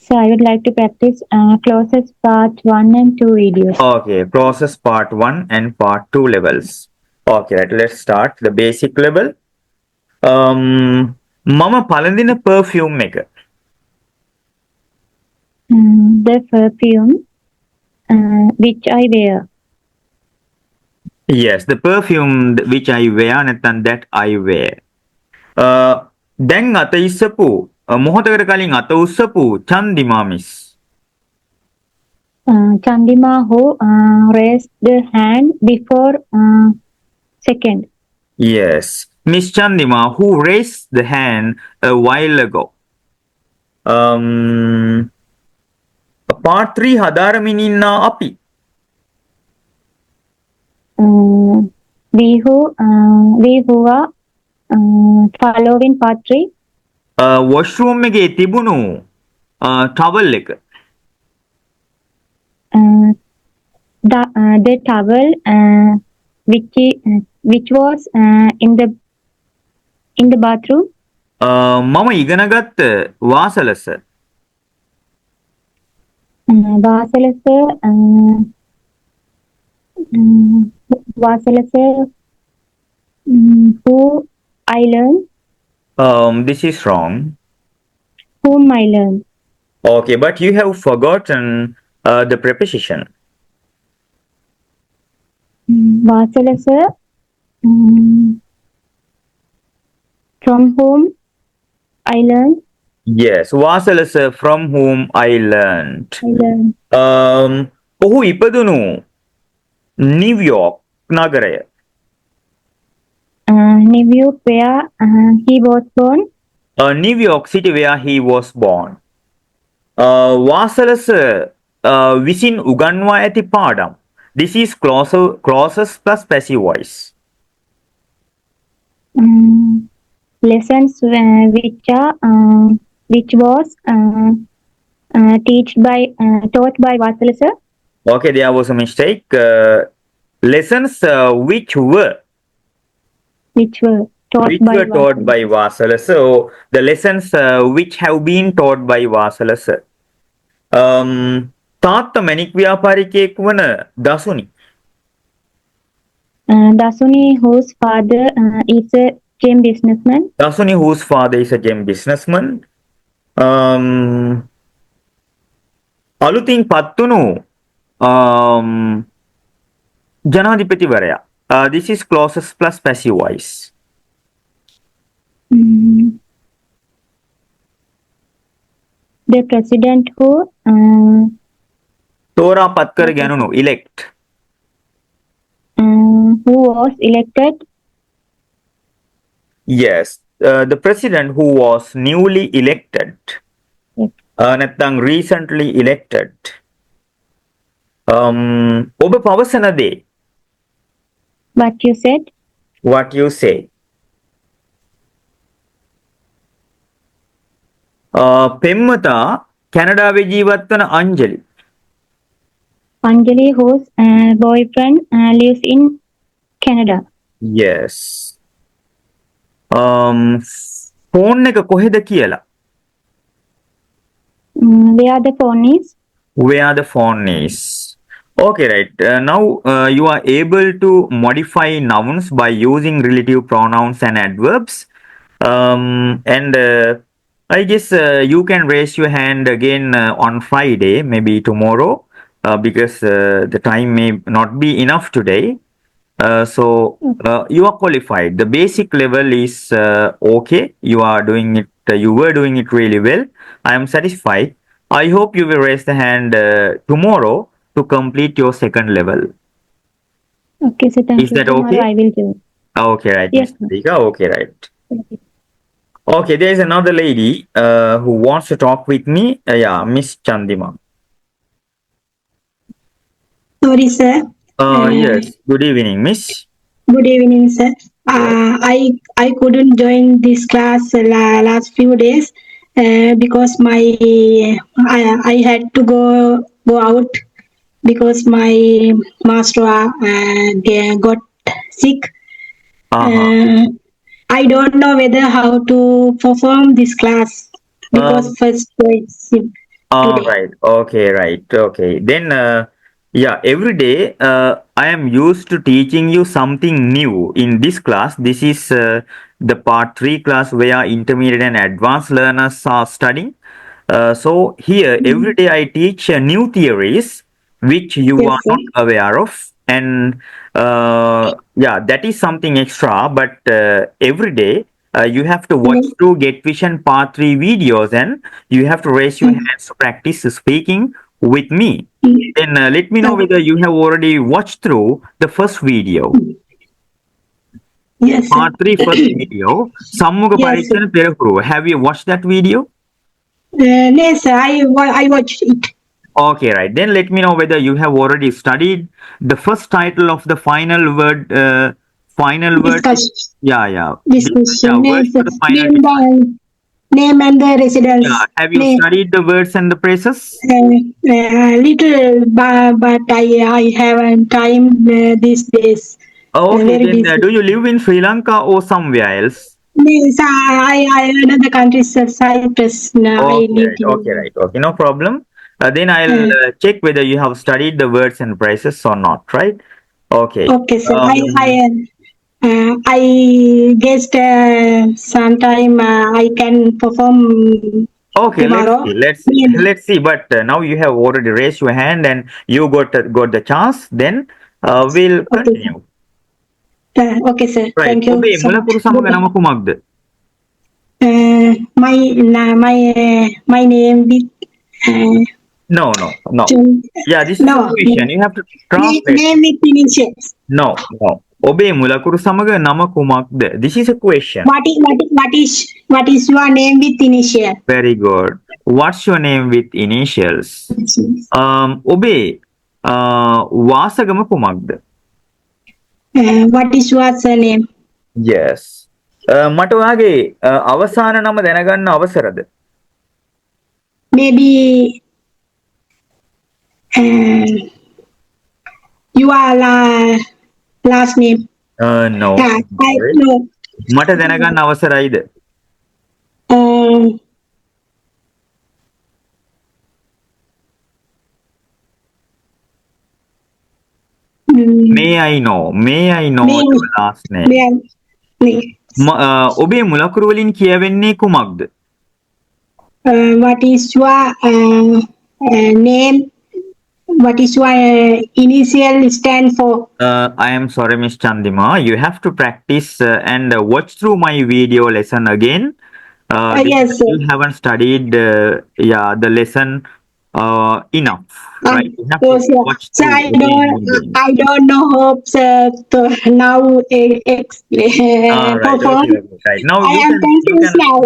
So I would like to practice closest part 1 and 2 videos. Okay, process part 1 and part 2 levels. Okay, right. Let's start the basic level. Mama palandina perfume maker. The perfume which I wear. Yes, the perfume which I wear, නැත්නම් that I wear. දැන් අත ඉස්සපු මොහොතකට කලින් අත උස්සපු චන්දිමා miss. Chandima who raised the hand before second. Yes, Miss Chandima who raised the hand a while ago. Part 3 හදාරමින් ඉන්න අපි. We who are following part 3. washroom එකේ තිබුණු towel එක. The towel which was in the bathroom. මම ඉගෙනගත්ත වාසල sir. Wasala sir, who I learned. This is wrong. Whom I learned. Okay, but you have forgotten the preposition. Wasala sir, from whom I learned. Yes, Wasala sir, from whom I learned. I learned. ඔහු ඉපදුණු New York නගරය. New York, where he was born. New York City, where he was born. Wasala sir විසින් උගන්වා ඇති පාඩම්. This is clauses plus passive voice. Lessons which was taught by Wasala sir. Okay, there was a mistake. Lessons which were taught by Wasala. So the lessons which have been taught by Wasala sir. තාත්තා මැණික් ව්‍යාපාරිකයෙක් වන දසුනි. Dasuni, whose father is a gem businessman. Dasuni, whose father is a gem businessman. අලුතින් පත්වුණු ජනාධිපතිවරයා. This is clauses plus passive voice. The president who තෝරා පත් කර ගැනුණු elect. Who was elected. Yes, the president who was newly elected. නැත්නම් recently elected. ඔබ පවසන දේ. What you said. What you say. පෙම්වතා කැනඩාවේ ජීවත් වන අංජලි. Anjali, whose boyfriend lives in Canada. Yes. Phone එක කොහෙද කියලා. Where the phone is. Where the phone is. Okay, right. Now you are able to modify nouns by using relative pronouns and adverbs. And I guess you can raise your hand again on Friday, maybe tomorrow, because the time may not be enough today. So you are qualified. The basic level is okay. You are doing it. You were doing it really well. I am satisfied. I hope you will raise the hand tomorrow to complete your second level. Okay, so thank is you. that Tomorrow okay? I will do. Okay, right. Yes. Ms. Dika. Okay, right. Thank you. Okay, there is another lady who wants to talk with me. Yeah, Miss Chandima. Sorry, sir. Yes. Good evening, Miss. Good evening, sir. I couldn't join this class last few days because I had to go out because my master got sick. I don't know whether how to perform this class because first choice today. Right. Okay, right. Okay. Then, yeah, every day I am used to teaching you something new in this class. This is the part 3 class where intermediate and advanced learners are studying. So here, every day I teach new theories which you Yes, are sir. not aware of. And yeah, that is something extra. But every day you have to watch through Get Vision Part 3 videos and you have to raise your hands to practice speaking with me. Then let me know whether you have already watched through the first video. Yes, sir. Part 3 first video. Sammuga Yes, Parikshana Perakuru. Have you watched that video? Yes, sir. I watched it. Okay, right. Then let me know whether you have already studied the first title of the final word. Discussion. Yeah, yeah. Discussion. Yeah, words Yes, for the final. name and the residence. Yeah. Have you studied the words and the phrases? Little, but I haven't time these days. Okay, very then busy. do you live in Sri Lanka or somewhere else? Yes, I another country, Cyprus. No, I Okay, live right. in. Okay, right. Okay, no problem. Then I'll check whether you have studied the words and phrases or not, right? Okay. Okay, sir. I guess sometime I can perform. Okay, tomorrow. let's see. But now you have already raised your hand and you got the chance. Then we'll continue. Okay, sir. Right. Thank you ඔබේ so මුල much. පුරු සමග නම කුමක්ද? my name with No. Yeah, this is a no question. You have to name, translate. name with initials. No. ඔබේ මුලකුරු සමග නම කුමක්ද? This is a question. What is your name with initial? Very good. What's your name with initials? ඔබේ වාසගම කුමක්ද? What is your surname? Yes. මට ඔයාගේ අවසාන නම දැනගන්න අවසරද? Maybe your last name. No. I know. මට දැනගන්න අවසරයිද? May I know your last name? ඔබේ මුලකුරු වලින් කියවෙන්නේ කුමක්ද? What is your name? What is your initial stand for? I am sorry, Miss Chandima. You have to practice and watch through my video lesson again. Yes, sir. You haven't studied the lesson enough, right? You have to watch So through I don't know how to now explain. Okay. Right. Now I am confused now.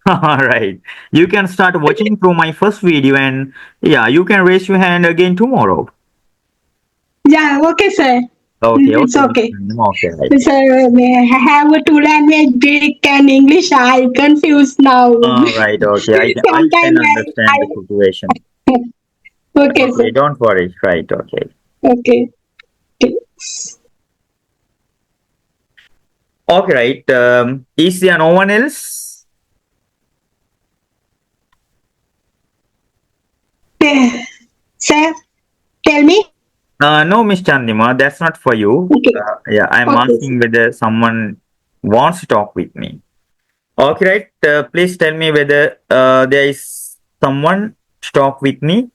All right. You can start watching through my first video and you can raise your hand again tomorrow. Yeah, okay, sir. Okay. It's okay. Okay. Right. Sir, I have two language, Greek and English. I'm confused now. Right. Okay. I can understand the situation. Okay, sir. Don't worry. Right. Okay. Okay. Okay, right. Is there no one else? Sir, tell me. No, Miss Chandima, that's not for you. Okay. I'm asking whether someone wants to talk with me. Okay, right. Please tell me whether there is someone to talk with me.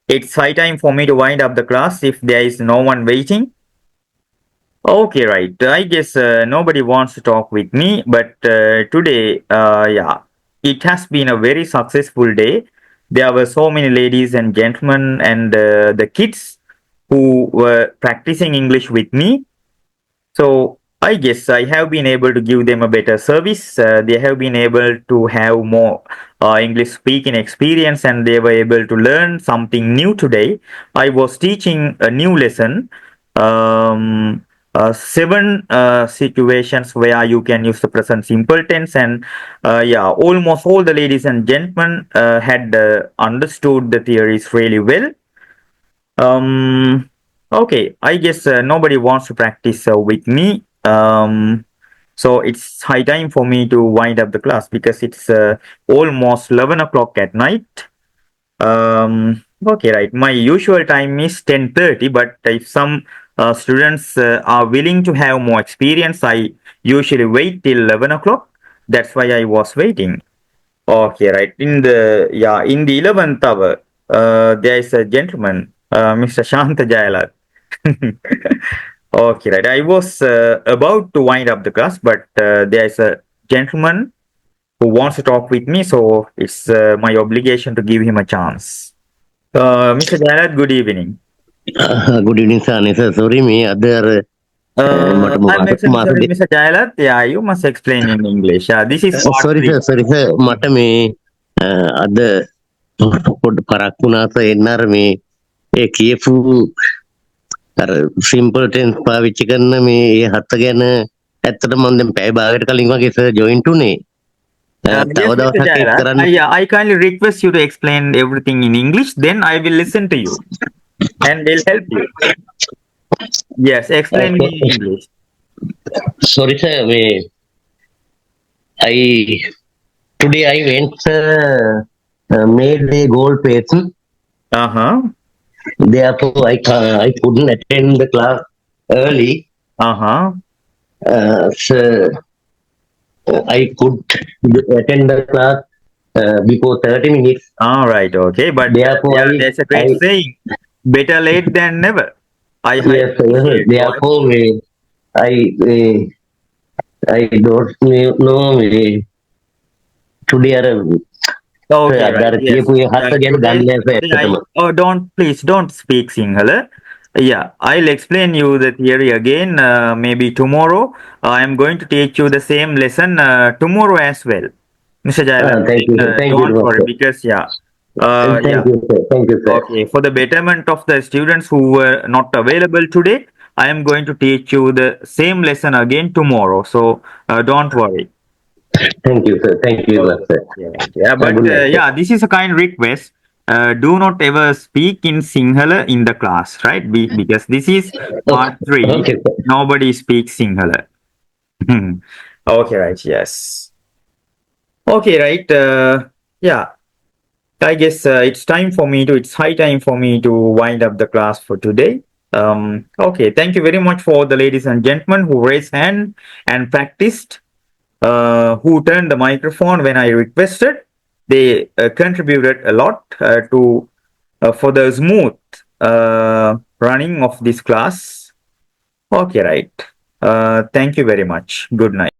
It's high time for me to wind up the class if there is no one waiting. Okay, right. I guess nobody wants to talk with me, but today, it has been a very successful day. There were so many ladies and gentlemen and the kids who were practicing English with me. So I guess I have been able to give them a better service. They have been able to have more English speaking experience and they were able to learn something new today. I was teaching a new lesson. 7 situations where you can use the present simple tense and almost all the ladies and gentlemen had understood the theories really well. Okay, I guess nobody wants to practice with me. So it's high time for me to wind up the class because it's almost 11 o'clock at night. Okay, right. My usual time is 10:30, but if some students are willing to have more experience, I usually wait till 11 o'clock. That's why I was waiting. Okay, right. In the 11th hour, there is a gentleman, Mr. Shanta Jayalat. Okay, right. I was about to wind up the class, but there is a gentleman who wants to talk with me, so it's my obligation to give him a chance. Mr. Jayalat, good evening. Good evening, sir. Sorry, me other. I'm actually sorry, Mr. Jayalat. Yeah, you must explain in English. This is sorry, sir. මට මේ අද පොඩ්ඩ පරක් වුණාස එන්නර මේ ඒ කියපු අර simple tense පාවිච්චි කරන මේ ඒ හත ගැන ඇත්තට මම දැන් පැය භාගයකට කලින් වගේ සර් ජොයින් උනේ. තව දවසක් ඒක කරන්න. I kindly request you to explain everything in English, then I will listen to you and will help you. Yes, explain me in English. Sorry, sir. Today I went made a gold patent. Therefore, I couldn't attend the class early. So I could attend the class before 30 minutes. All right, okay. But therefore, there's a great saying, better late than never. Therefore, I I don't know me. Today Okay, right. අර Yes. කියපු ඒ හත ගැන Today, දන්නේ නැහැ today ඇත්තටම. please don't speak Sinhala. Yeah, I'll explain you the theory again. Maybe tomorrow. I am going to teach you the same lesson tomorrow as well, Mr. Thank you, Jailandran. sir. Thank you, Don't worry sir. because Thank yeah. you, sir. Thank you, sir. Okay, for the betterment of the students who were not available today, I am going to teach you the same lesson again tomorrow. So don't worry. Thank you, sir. Thank you, sir. Yeah, but Good night, sir. yeah, this is a kind request. Do not ever speak in Sinhala in the class, right? Because this is part 3. Okay, sir. Nobody speaks Sinhala. Okay, right. Yes. Okay, right. Yeah, I guess it's high time for me to wind up the class for today. Okay, thank you very much for the ladies and gentlemen who raised hand and practiced, who turned the microphone when I requested. They contributed a lot to for the smooth running of this class. Okay, right. Thank you very much. Good night.